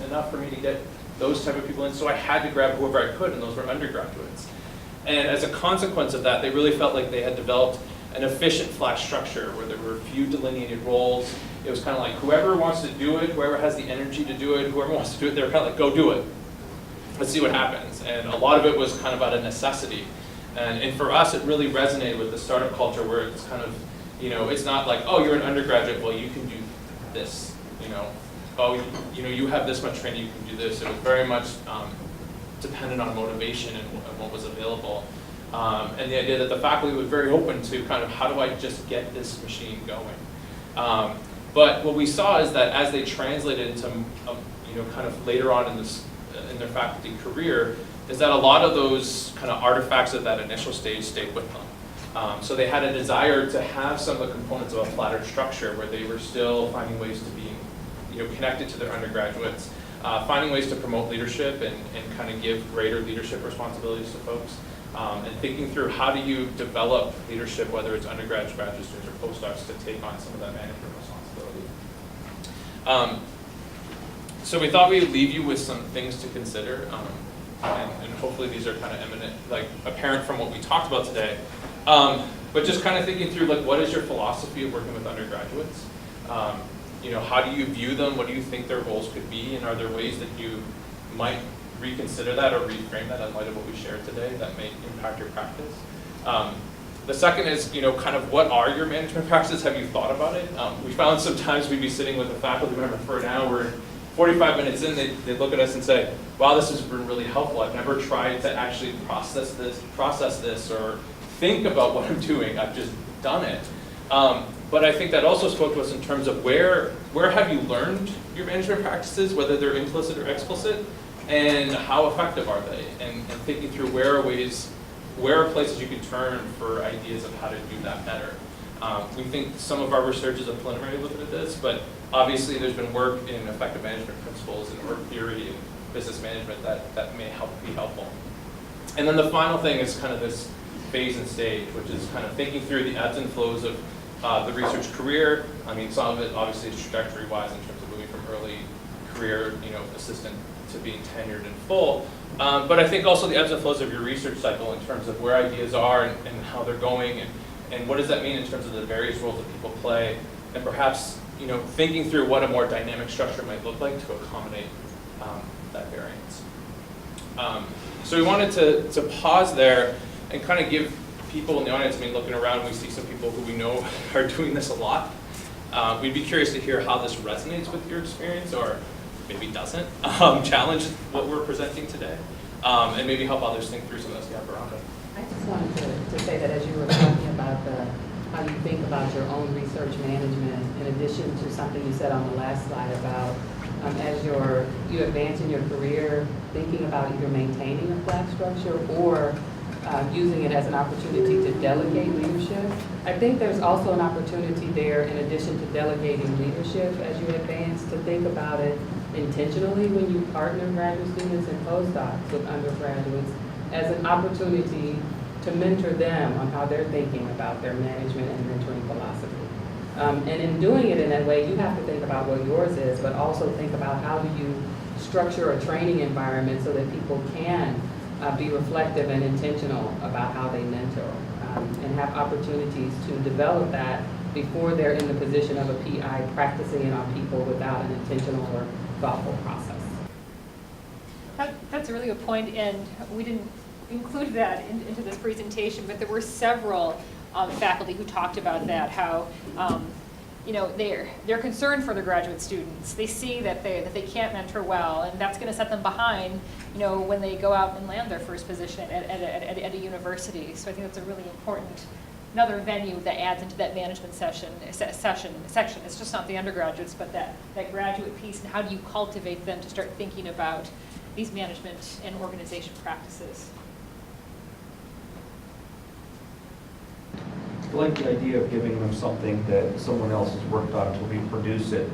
enough for me to get those type of people in. So I had to grab whoever I could, and those were undergraduates. And as a consequence of that, they really felt like they had developed an efficient flat structure where there were few delineated roles. It was kind of like whoever wants to do it, whoever has the energy to do it, whoever wants to do it, they were kind of like, go do it. Let's see what happens. And a lot of it was kind of out of necessity. And for us, it really resonated with the startup culture where it's kind of, it's not like, oh, you're an undergraduate, well, you can do this. Oh, you have this much training, you can do this. It was very much dependent on motivation and what was available. And the idea that the faculty was very open to kind of how do I just get this machine going. But what we saw is that as they translated into, kind of later on in their faculty career, is that a lot of those kind of artifacts of that initial stage stayed with them. So they had a desire to have some of the components of a flattered structure where they were still finding ways to be, connected to their undergraduates, finding ways to promote leadership and kind of give greater leadership responsibilities to folks, and thinking through how do you develop leadership, whether it's undergraduates, graduate students, or postdocs, to take on some of that management responsibility. So we thought we'd leave you with some things to consider, and hopefully these are kind of apparent from what we talked about today. But just kind of thinking through, what is your philosophy of working with undergraduates? How do you view them? What do you think their roles could be? And are there ways that you might reconsider that or reframe that in light of what we shared today that may impact your practice? The second is, kind of what are your management practices? Have you thought about it? We found sometimes we'd be sitting with a faculty member for an hour, 45 minutes in, they look at us and say, wow, this has been really helpful. I've never tried to actually process this, or think about what I'm doing. I've just done it. But I think that also spoke to us in terms of where have you learned your management practices, whether they're implicit or explicit, and how effective are they? And thinking through where are places you can turn for ideas of how to do that better. We think some of our research is a preliminary look at this, but obviously there's been work in effective management principles and work theory and business management that may be helpful. And then the final thing is kind of this phase and stage, which is kind of thinking through the ebbs and flows of the research career. I mean, some of it obviously is trajectory-wise in terms of moving from early career, assistant to being tenured and full. But I think also the ebbs and flows of your research cycle in terms of where ideas are and how they're going, and what does that mean in terms of the various roles that people play, and perhaps thinking through what a more dynamic structure might look like to accommodate that variance. So we wanted to pause there and kind of give people in the audience, looking around, we see some people who we know are doing this a lot. We'd be curious to hear how this resonates with your experience, or maybe doesn't, challenge what we're presenting today, and maybe help others think through some of this. Yeah, Veronica. I just wanted to say that as you were talking about how you think about your own research management, in addition to something you said on the last slide about as you advance in your career, thinking about either maintaining a flat structure or using it as an opportunity to delegate leadership. I think there's also an opportunity there, in addition to delegating leadership as you advance, to think about it intentionally when you partner graduate students and postdocs with undergraduates as an opportunity to mentor them on how they're thinking about their management and mentoring philosophy. And in doing it in that way, you have to think about what yours is, but also think about how do you structure a training environment so that people can be reflective and intentional about how they mentor, and have opportunities to develop that before they're in the position of a PI practicing it on people without an intentional or thoughtful process. That's a really good point, and we didn't include that into this presentation, but there were several faculty who talked about that, how they're concerned for their graduate students. They see that they can't mentor well, and that's going to set them behind, when they go out and land their first position at a university. So I think that's a really important, another venue that adds into that management section. It's just not the undergraduates, but that graduate piece, and how do you cultivate them to start thinking about these management and organization practices. I like the idea of giving them something that someone else has worked on to reproduce it,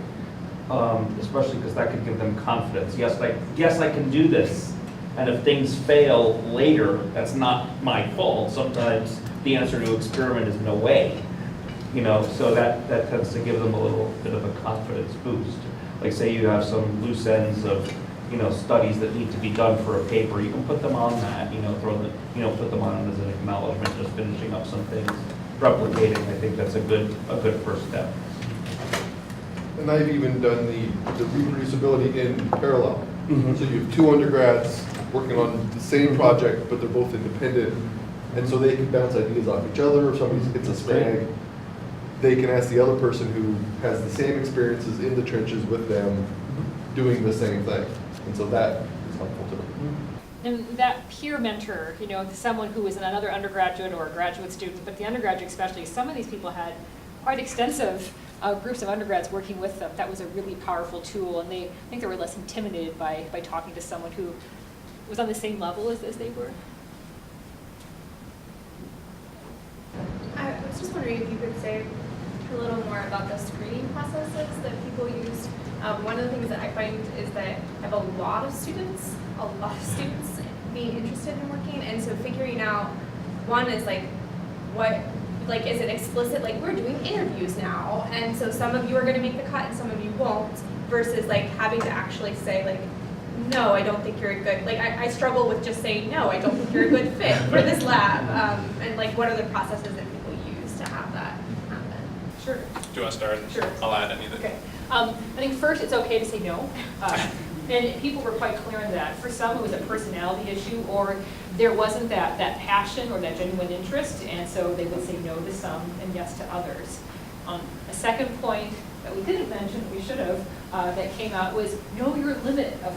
especially because that could give them confidence. Yes, I can do this, and if things fail later, that's not my fault. Sometimes the answer to experiment is no way, so that tends to give them a little bit of a confidence boost. Like say you have some loose ends of studies that need to be done for a paper, you can put them on that, put them on as an acknowledgement, just finishing up some things. Replicating, I think that's a good first step. And I've even done the reproducibility in parallel. Mm-hmm. So you have two undergrads working on the same project, but they're both independent. And so they can bounce ideas off each other. If somebody gets a snag, they can ask the other person who has the same experiences in the trenches with them doing the same thing. And so that is helpful too. And that peer mentor, someone who was another undergraduate or a graduate student, but the undergraduate especially, some of these people had quite extensive groups of undergrads working with them. That was a really powerful tool, and I think they were less intimidated by talking to someone who was on the same level as they were. I was just wondering if you could say a little more about the screening processes that people used. One of the things that I find is that I have a lot of students being interested in working, and so figuring out, one is like, what, like, is it explicit, like, we're doing interviews now, and so some of you are going to make the cut and some of you won't, versus like having to actually say like, no, I don't think you're a good, like, I struggle with just saying, no, I don't think you're a good fit for this lab, and like, what are the processes that people use to have that happen? Sure. Do you want to start? Sure. I'll add anything. Okay. I think first it's okay to say no. And people were quite clear on that. For some, it was a personality issue, or there wasn't that passion or that genuine interest, and so they would say no to some and yes to others. A second point that we didn't mention, we should have, that came out was know your limit of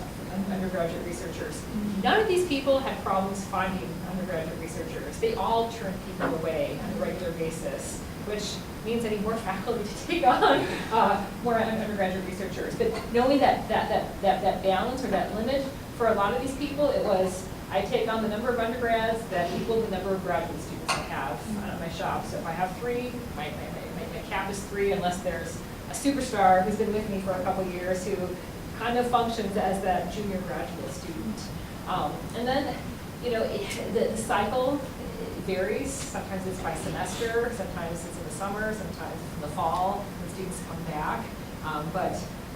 undergraduate researchers. None of these people had problems finding undergraduate researchers. They all turned people away on a regular basis, which means I need more faculty to take on more undergraduate researchers. But knowing that balance or that limit, for a lot of these people, it was, I take on the number of undergrads that equal the number of graduate students I have at my shop. So if I have 3, my cap is 3, unless there's a superstar who's been with me for a couple years who kind of functions as that junior graduate student. And then, the cycle varies. Sometimes it's by semester, sometimes it's in the summer, sometimes it's in the fall when students come back.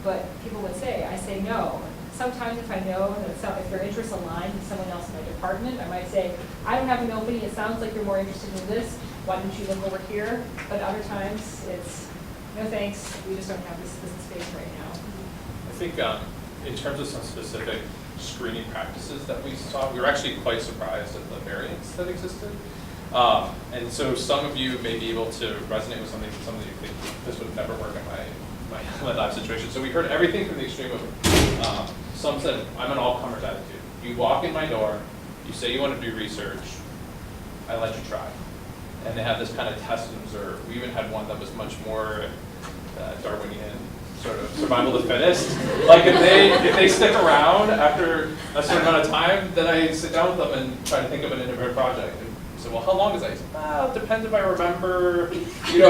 But people would say, I say no. Sometimes if I know that if their interests align with someone else in my department, I might say, I don't have an opening, it sounds like you're more interested in this, why don't you look over here? But other times it's, no thanks, we just don't have this space right now. I think in terms of some specific screening practices that we saw, we were actually quite surprised at the variance that existed. And so some of you may be able to resonate with something, some of you think this would never work in my lab situation. So we heard everything from the extreme of, some said, I'm an all-comers attitude. You walk in my door, you say you want to do research, I let you try. And they have this kind of test and observe. We even had one that was much more Darwinian, sort of survival of the fittest. Like if they stick around after a certain amount of time, then I sit down with them and try to think of an innovative project. And so, well, how long is that? Well, it depends if I remember, a few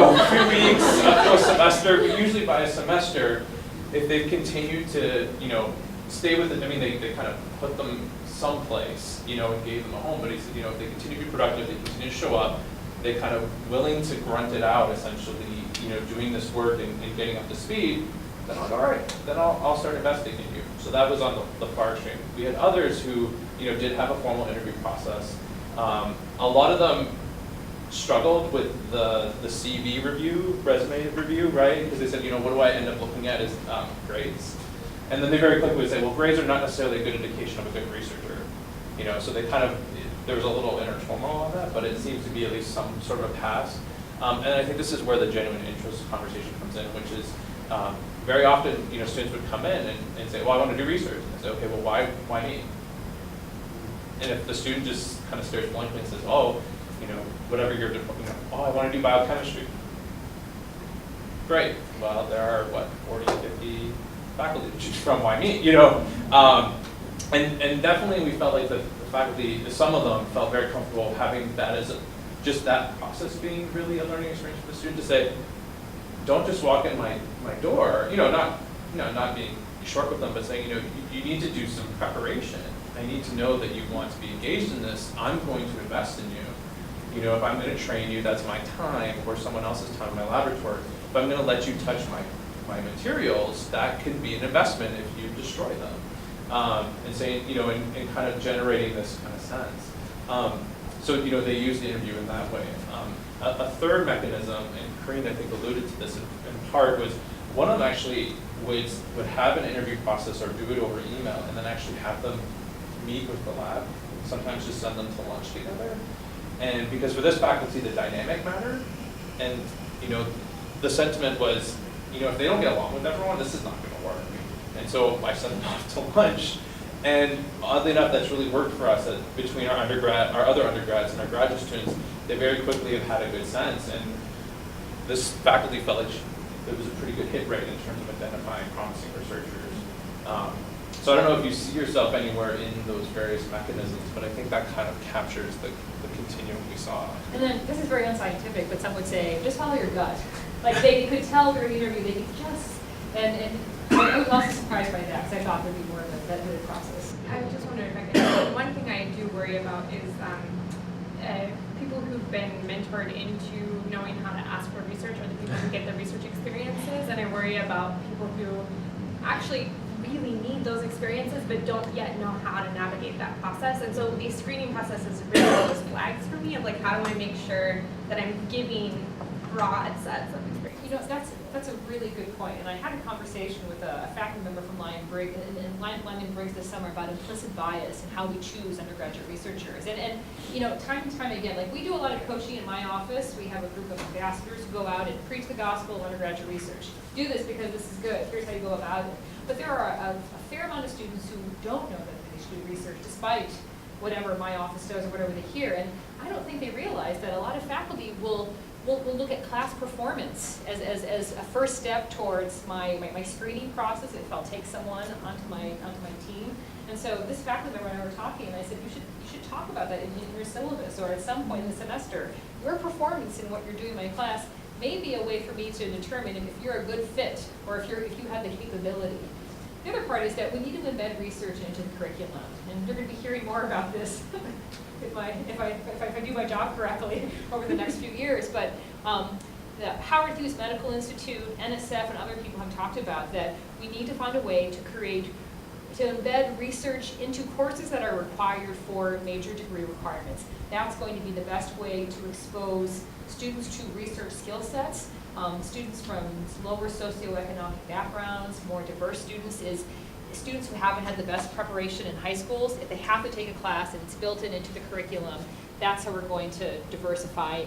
weeks, up to a semester, but usually by a semester, if they've continued to, stay with it, I mean, they kind of put them someplace, and gave them a home, but he said, if they continue to be productive, they continue to show up, they kind of willing to grunt it out, essentially, doing this work and getting up to speed, then I'm like, all right, then I'll start investing in you. So that was on the far extreme. We had others who, did have a formal interview process. A lot of them struggled with the CV review, resume review, right? Because they said, what do I end up looking at is grades. And then they very quickly would say, well, grades are not necessarily a good indication of a good researcher. So they kind of, there was a little inner turmoil on that, but it seems to be at least some sort of a pass. And I think this is where the genuine interest conversation comes in, which is very often, students would come in and say, well, I want to do research. And I say, okay, well, why me? And if the student just kind of stares blankly and says, oh, whatever you're doing, oh, I want to do biochemistry. Great. Well, there are, 40, 50 faculty to choose from, why me? And definitely we felt like the faculty, some of them felt very comfortable having that as just that process being really a learning experience for the student to say, don't just walk in my door, not being short with them, but saying, you need to do some preparation. I need to know that you want to be engaged in this. I'm going to invest in you. If I'm going to train you, that's my time or someone else's time in my laboratory. If I'm going to let you touch my materials, that could be an investment if you destroy them. And saying, and kind of generating this kind of sense. So, they use the interview in that way. A third mechanism, and Corinne, I think, alluded to this in part, was one of them actually would have an interview process or do it over email and then actually have them meet with the lab, sometimes just send them to lunch together. And because for this faculty, the dynamic mattered, and, the sentiment was, if they don't get along with everyone, this is not going to work. And so I sent them off to lunch, And oddly enough, that's really worked for us between our other undergrads and our graduate students. They very quickly have had a good sense, and this faculty felt like it was a pretty good hit rate in terms of identifying promising researchers. So I don't know if you see yourself anywhere in those various mechanisms, but I think that kind of captures the continuum we saw. And then, this is very unscientific, but some would say, just follow your gut. Like, they could tell during the interview, they could just, and I was also surprised by that, because I thought there'd be more of a vetted process. I was just wondering if I could, one thing I do worry about is people who've been mentored into knowing how to ask for research, or the people who get the research experiences, and I worry about people who actually really need those experiences but don't yet know how to navigate that process. And so a screening process is really those flags for me of like, how do I make sure that I'm giving broad sets of experience? You know, that's a really good point. And I had a conversation with a faculty member from Lion Briggs this summer about implicit bias and how we choose undergraduate researchers. And you know, time and time again, like we do a lot of coaching in my office. We have a group of ambassadors who go out and preach the gospel of undergraduate research. Do this because this is good. Here's how you go about it. But there are a fair amount of students who don't know that they should do research despite whatever my office does or whatever they hear. And I don't think they realize that a lot of faculty will look at class performance as a first step towards my screening process if I'll take someone onto my team. And so this faculty member and I were talking, and I said, you should talk about that in your syllabus or at some point in the semester. Your performance in what you're doing in my class may be a way for me to determine if you're a good fit or if you have the capability. The other part is that we need to embed research into the curriculum, and you're going to be hearing more about this if I do my job correctly over the next few years. But the Howard Hughes Medical Institute, NSF, and other people have talked about that we need to find a way to embed research into courses that are required for major degree requirements. That's going to be the best way to expose students to research skill sets. Students from lower socioeconomic backgrounds, more diverse students, is students who haven't had the best preparation in high schools. If they have to take a class and it's built into the curriculum, that's how we're going to diversify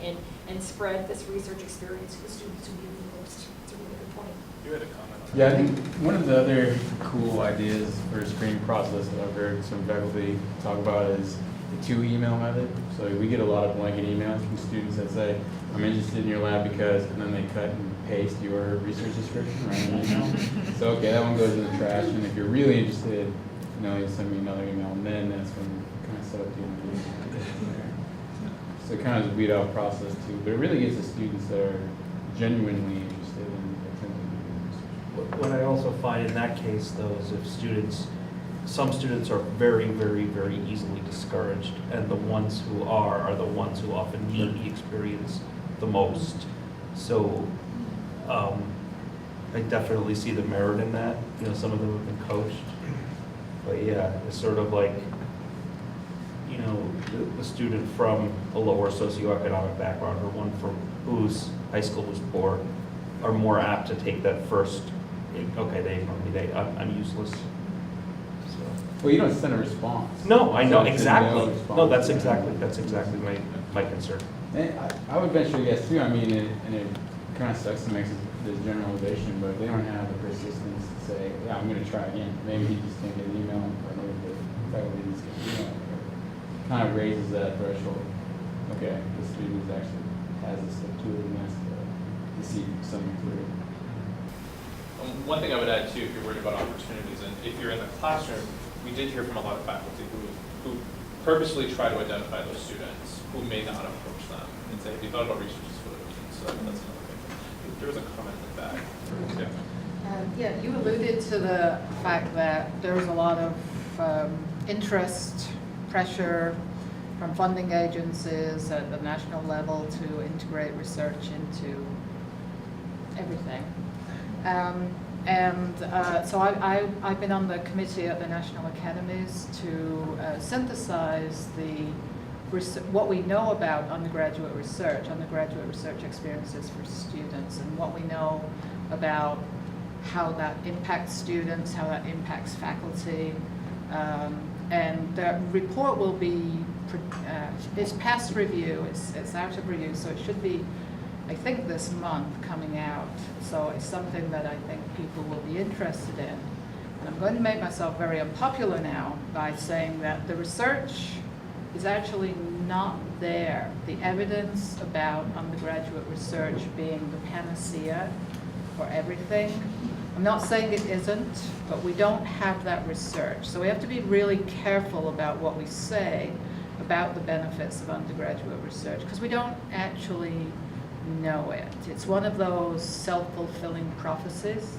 and spread this research experience to the students who need it the most. It's a really good point. You had a comment on that. Yeah, I think one of the other cool ideas for a screening process that I've heard some faculty talk about is the 2 email method. So we get a lot of blanket emails from students that say, I'm interested in your lab because, and then they cut and paste your research description right in the email. So okay, that one goes in the trash, and if you're really interested, you know, you send me another email, and then that's when you kind of set up the interview there. So it kind of weed out process too, but it really gets the students that are genuinely interested in attending the research. What I also find in that case, though, is if some students are very, very, very easily discouraged, and the ones who are the ones who often need the experience the most. So I definitely see the merit in that. You know, some of them have been coached. But yeah, it's sort of like, you know, the student from a lower socioeconomic background or one from whose high school was poor are more apt to take that first, okay, they ignore me, I'm useless. So. Well, you don't send a response. No, I know, So it's a exactly. no response. No, that's exactly my concern. And I would venture to guess too, I mean, and it kind of sucks to make this generalization, but they don't have the persistence to say, yeah, I'm going to try again. Maybe he just can't get an email, or maybe the faculty just can't get an email. Kind of raises that threshold. Okay, the student actually has a step to it and has to see something through. One thing I would add too, if you're worried about opportunities, and if you're in the classroom, we did hear from a lot of faculty who purposely try to identify those students who may not approach them and say, have you thought about research disability? So that's another thing. There was a comment in the back. Yeah. Yeah, you alluded to the fact that there's a lot of interest, pressure from funding agencies at the national level to integrate research into everything. So I've been on the committee at the National Academies to synthesize what we know about undergraduate research experiences for students, and what we know about how that impacts students, how that impacts faculty. And the report will be, it's past review, it's out of review, so it should be, I think, this month coming out. So it's something that I think people will be interested in. And I'm going to make myself very unpopular now by saying that the research is actually not there. The evidence about undergraduate research being the panacea for everything. I'm not saying it isn't, but we don't have that research. So we have to be really careful about what we say about the benefits of undergraduate research, because we don't actually know it. It's one of those self-fulfilling prophecies.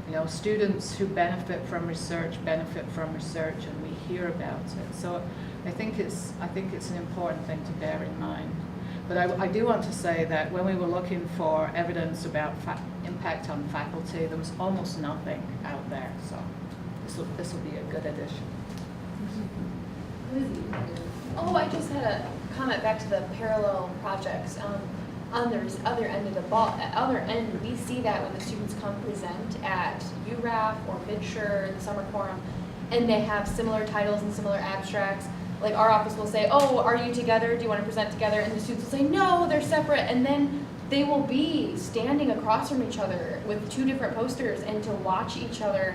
You know, students who benefit from research, and we hear about it. So I think it's an important thing to bear in mind. But I do want to say that when we were looking for evidence about impact on faculty, there was almost nothing out there. So this will be a good addition. Oh, I just had a comment back to the parallel projects. On the other end of the ball, at other end, we see that when the students come present at URAF or MidSure, the summer forum, and they have similar titles and similar abstracts. Like our office will say, oh, are you together? Do you want to present together? And the students will say, no, they're separate. And then they will be standing across from each other with two different posters, and to watch each other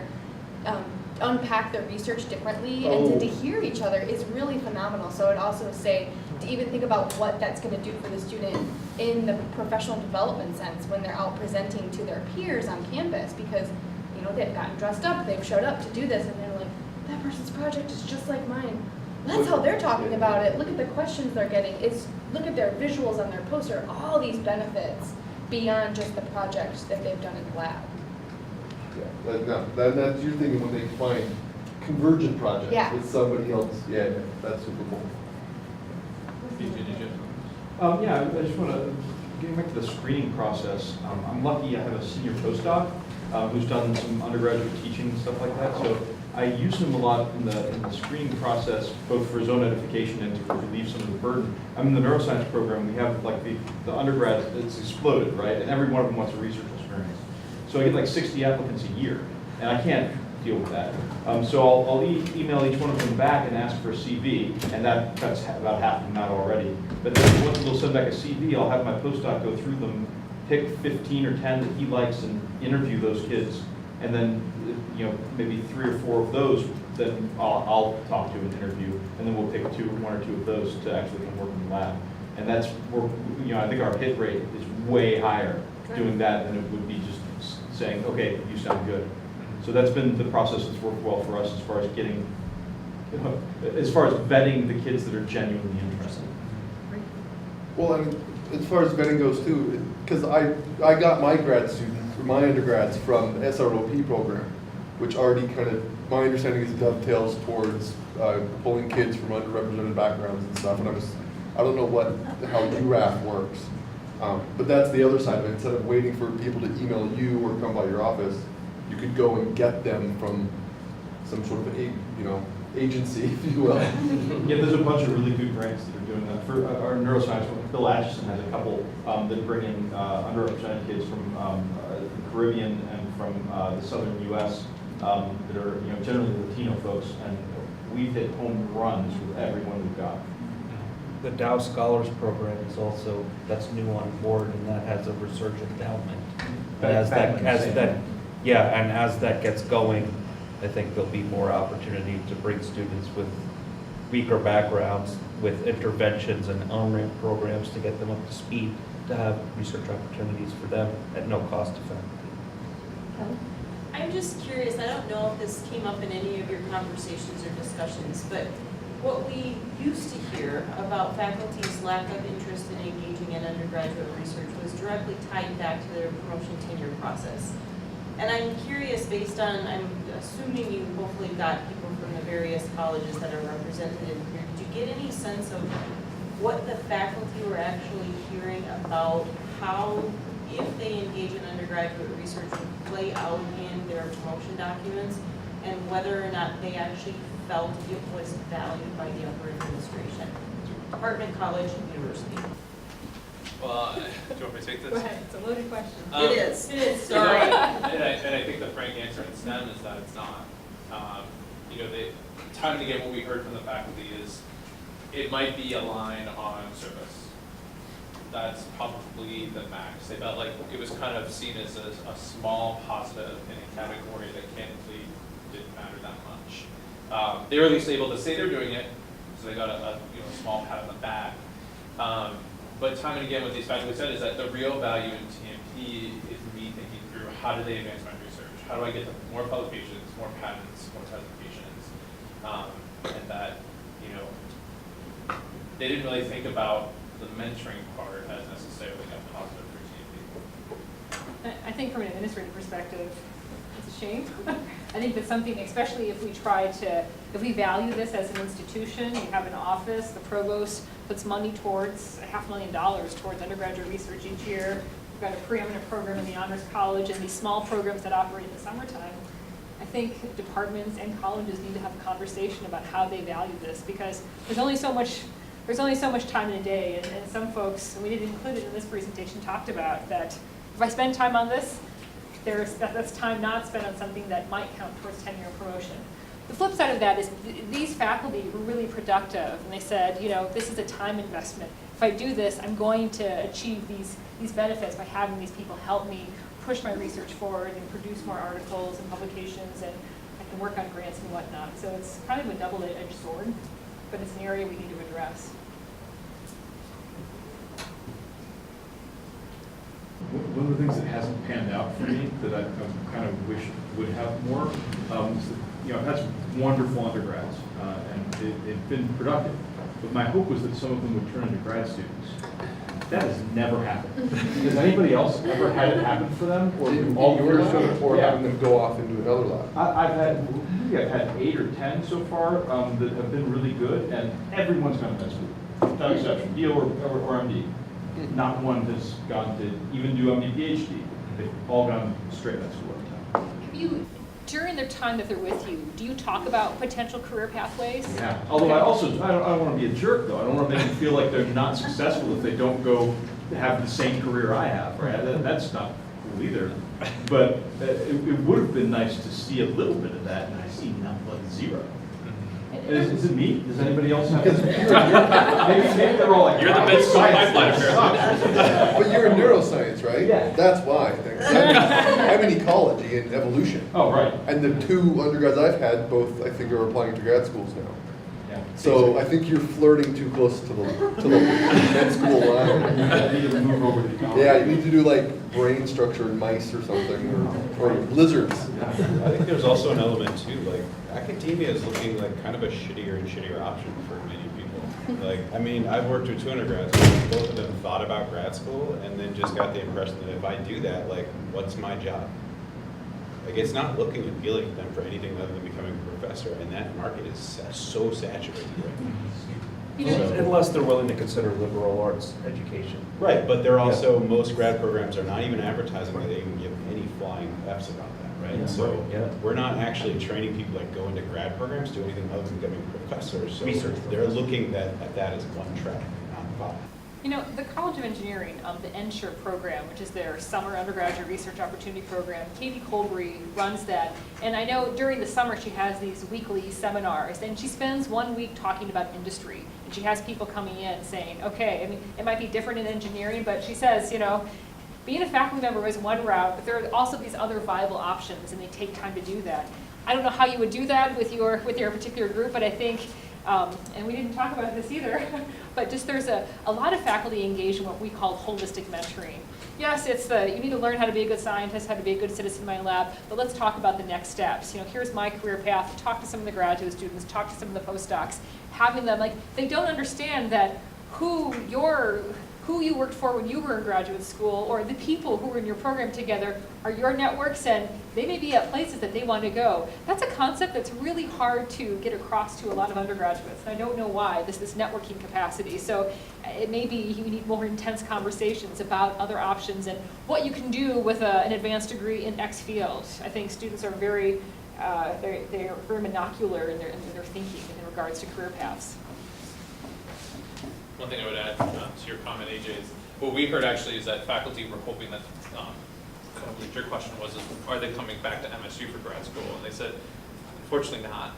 unpack their research differently and to hear each other is really phenomenal. So I'd also say to even think about what that's going to do for the student in the professional development sense when they're out presenting to their peers on campus, because you know they've gotten dressed up, they've showed up to do this, and they're like, that person's project is just like mine. That's how they're talking about it. Look at the questions they're getting. Look at their visuals on their poster. All these benefits beyond just the projects that they've done in the lab. Yeah, that's your thinking when they find convergent projects Yeah. with somebody else. Yeah, that's super cool. Yeah, I just want to, getting back to the screening process, I'm lucky I have a senior postdoc who's done some undergraduate teaching and stuff like that, so I use him a lot in the screening process, both for his own edification and to relieve some of the burden. I'm in the neuroscience program, we have like the undergrads, it's exploded, right? And every one of them wants a research experience. So I get like 60 applicants a year, and I can't deal with that. So I'll email each one of them back and ask for a CV, and that cuts about half of them out already. But then once they'll send back a CV, I'll have my postdoc go through them, pick 15 or 10 that he likes, and interview those kids. And then, you know, maybe 3 or 4 of those, then I'll talk to and interview, and then we'll pick 1 or 2 of those to actually come work in the lab. And that's where, you know, I think our hit rate is way higher doing that than it would be just saying, okay, you sound good. So that's been the process that's worked well for us as far as getting, you know, as far as vetting the kids that are genuinely interested. Well, I mean, as far as vetting goes too, because I got my grad students, or my undergrads from the SROP program, which already kind of, my understanding is it dovetails towards pulling kids from underrepresented backgrounds and stuff, and I don't know how URAF works, but that's the other side of it. Instead of waiting for people to email you or come by your office, you could go and get them from some sort of agency, if you will. Yeah, there's a bunch of really good grants that are doing that. For our neuroscience one, Bill Atchison has a couple that bring in underrepresented kids from the Caribbean and from the southern U.S. That are generally Latino folks, and we've hit home runs with everyone we've got. The Dow Scholars Program is also, that's new on board, and that has a research endowment. But as that gets going, I think there'll be more opportunity to bring students with weaker backgrounds with interventions and on-ramp programs to get them up to speed, to have research opportunities for them at no cost to faculty. I'm just curious, I don't know if this came up in any of your conversations or discussions, but what we used to hear about faculty's lack of interest in engaging in undergraduate research was directly tied back to their promotion tenure process. And I'm curious, based on, I'm assuming you hopefully got people from the various colleges that are represented in here, did you get any sense of what the faculty were actually hearing about how, if they engage in undergraduate research, would play out in their promotion documents, and whether or not they actually felt it was valued by the upper administration? Department, college, university. Well, do you want me to take this? Go ahead, it's a loaded question. It is, sorry. And I think the frank answer in STEM is that it's not. Time and again, what we heard from the faculty is it might be a line on service. That's probably the max. They felt like it was kind of seen as a small positive in a category that candidly They were at least able to say they're doing it, so they got a small pat on the back. But time and again, what these faculty said is that the real value in TMP is me thinking through how do they advance my research? How do I get them more publications, more patents, more presentations? And that, they didn't really think about the mentoring part as necessarily a positive for TMP. I think from an administrative perspective, it's a shame. I think that's something, especially if we value this as an institution, you have an office, the provost puts money towards $500,000 towards undergraduate research each year. We've got a preeminent program in the Honors College and these small programs that operate in the summertime. I think departments and colleges need to have a conversation about how they value this, because there's only so much time in a day, and some folks, and we didn't include it in this presentation, talked about that if I spend time on this, that's time not spent on something that might count towards tenure and promotion. The flip side of that is these faculty were really productive, and they said, this is a time investment. If I do this, I'm going to achieve these benefits by having these people help me push my research forward and produce more articles and publications, and I can work on grants and whatnot. So it's kind of a double-edged sword, but it's an area we need to address. One of the things that hasn't panned out for me that I kind of wish would have more, is that, I've had some wonderful undergrads, and they've been productive. But my hope was that some of them would turn into grad students. That has never happened. Has anybody else ever had it happen for them? Or In all your lab? lab, or having them go off into another lab? I've had 8 or 10 so far that have been really good, and everyone's gone to med school, without exception, DO or MD. Not one has gone to even do MD PhD. They've all gone straight med school every time. During the time that they're with you, do you talk about potential career pathways? Yeah. Although I don't want to be a jerk though. I don't want to make them feel like they're not successful if they don't go have the same career I have. Right? That's not cool either. But it would have been nice to see a little bit of that, and I see nothing but zero. Is it me? Does anybody else have this? Maybe they're all like, You're the "Wow, med school science pipeline, sucks." But you're in neuroscience, right? Yeah. That's why I think. I'm in ecology and evolution. Oh, right. And the 2 undergrads I've had, both I think are applying to grad schools now. Yeah. So I think you're flirting too close to the med school line. You need to move over to ecology. Yeah, you need to do like brain structure in mice or something, or lizards. I think there's also an element too, like academia is looking like kind of a shittier and shittier option for many people. Like, I mean, I've worked with 2 undergrads, both of them thought about grad school and then just got the impression that if I do that, like, what's my job? Like, it's not looking appealing to them for anything other than becoming a professor, and that market is so saturated right now. Unless they're willing to consider liberal arts education. Right, but they're also, most grad programs are not even advertising that they even give any flying F's about that, right? Yeah, So right, yeah. we're not actually training people that go into grad programs to do anything other than becoming professors. So Research they're looking at that as one track, not five. The College of Engineering, the ENSURE program, which is their summer undergraduate research opportunity program, Katie Colbury runs that. And I know during the summer she has these weekly seminars, and she spends 1 week talking about industry. And she has people coming in saying, okay, I mean, it might be different in engineering, but she says, being a faculty member is one route, but there are also these other viable options, and they take time to do that. I don't know how you would do that with your particular group, but I think, and we didn't talk about this either, but just there's a lot of faculty engaged in what we call holistic mentoring. Yes, it's you need to learn how to be a good scientist, how to be a good citizen in my lab, but let's talk about the next steps. Here's my career path. Talk to some of the graduate students, talk to some of the postdocs, having them, they don't understand that who you worked for when you were in graduate school, or the people who were in your program together are your networks, and they may be at places that they want to go. That's a concept that's really hard to get across to a lot of undergraduates, and I don't know why, this networking capacity. So it may be you need more intense conversations about other options and what you can do with an advanced degree in X field. I think students are they're very monocular in their thinking in regards to career paths. One thing I would add to your comment, AJ, is what we heard actually is that faculty were hoping that, your question was, are they coming back to MSU for grad school? And they said, unfortunately not.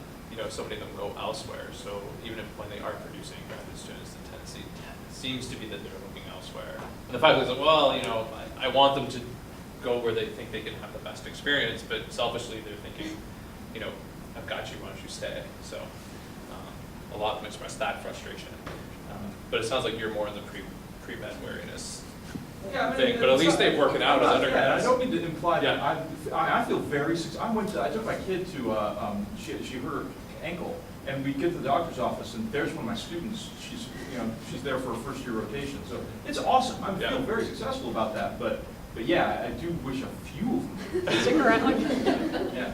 So many of them go elsewhere. So even if when they are producing graduate students, the tendency seems to be that they're looking elsewhere. And the faculty said, well, I want them to go where they think they can have the best experience, but selfishly they're thinking, I've got you, why don't you stay? So a lot of them express that frustration. But it sounds like you're more in the pre-med wariness Yeah, I mean, thing, but at least they work it out as I undergrads. don't mean to imply that, Yeah. I feel very, I took my kid to, she hurt her ankle, and we get to the doctor's office, and there's one of my students, she's there for a first year rotation, so it's awesome, I feel very successful about that, but yeah, I do wish a few of them. Stick around. Yeah.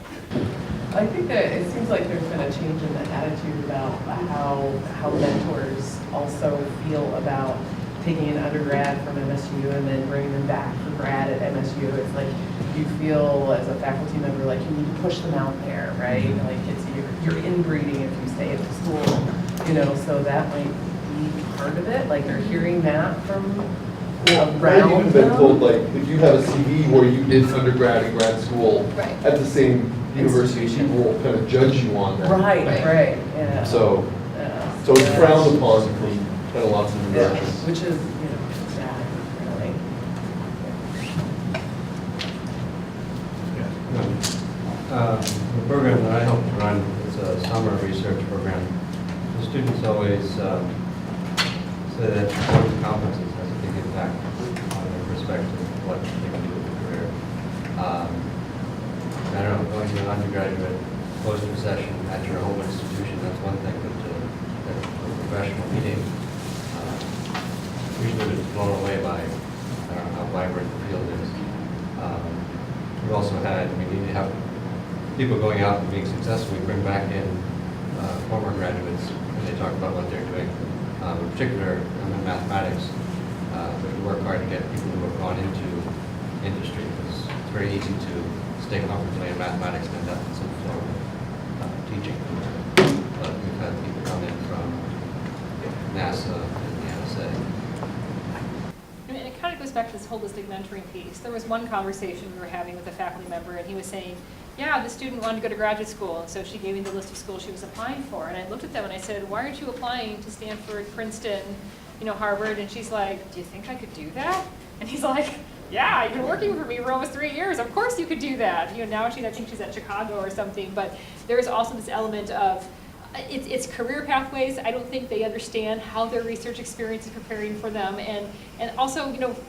I think that it seems like there's been a change in the attitude about how mentors also feel about taking an undergrad from MSU and then bringing them back for grad at MSU. It's like you feel as a faculty member like you need to push them out there, right? Like you're inbreeding if you stay at the school, so that might be part of it. Like they're hearing that from I've around even been them. told, like, if you have a CV where you did undergrad and grad school Right. at the same university, people will kind of judge you on that. Right, yeah. So, Yeah. so it's frowned upon from kind of lots of Yeah, directions. which is, sad, really. The program that I helped run is a summer research program. The students always say that going to conferences has a big impact on their perspective of what they can do with their career. I don't know, going to an undergraduate closing session at your home institution, that's one thing, but at a professional meeting, usually it's blown away by how vibrant the field is. We've also had, we need to have people going out and being successful. We bring back in former graduates and they talk about what they're doing. In particular, in mathematics, we work hard to get people who have gone into industry because it's very easy to stay comfortably in mathematics and end up in some form of teaching. But we've had people come in from NASA and the NSA. And it kind of goes back to this holistic mentoring piece. There was one conversation we were having with a faculty member, and he was saying, yeah, the student wanted to go to graduate school, and so she gave me the list of schools she was applying for. And I looked at them and I said, why aren't you applying to Stanford, Princeton, Harvard? And she's like, do you think I could do that? And he's like, yeah, you've been working for me for almost 3 years. Of course you could do that. Now I think she's at Chicago or something. But there is also this element of, it's career pathways. I don't think they understand how their research experience is preparing for them, and also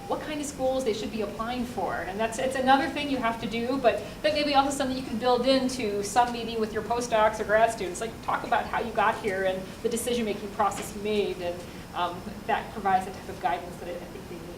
what kind of schools they should be applying for. And it's another thing you have to do, but maybe also something you can build into some meeting with your postdocs or grad students. Like talk about how you got here and the decision-making process you made, and that provides the type of guidance that I think they need.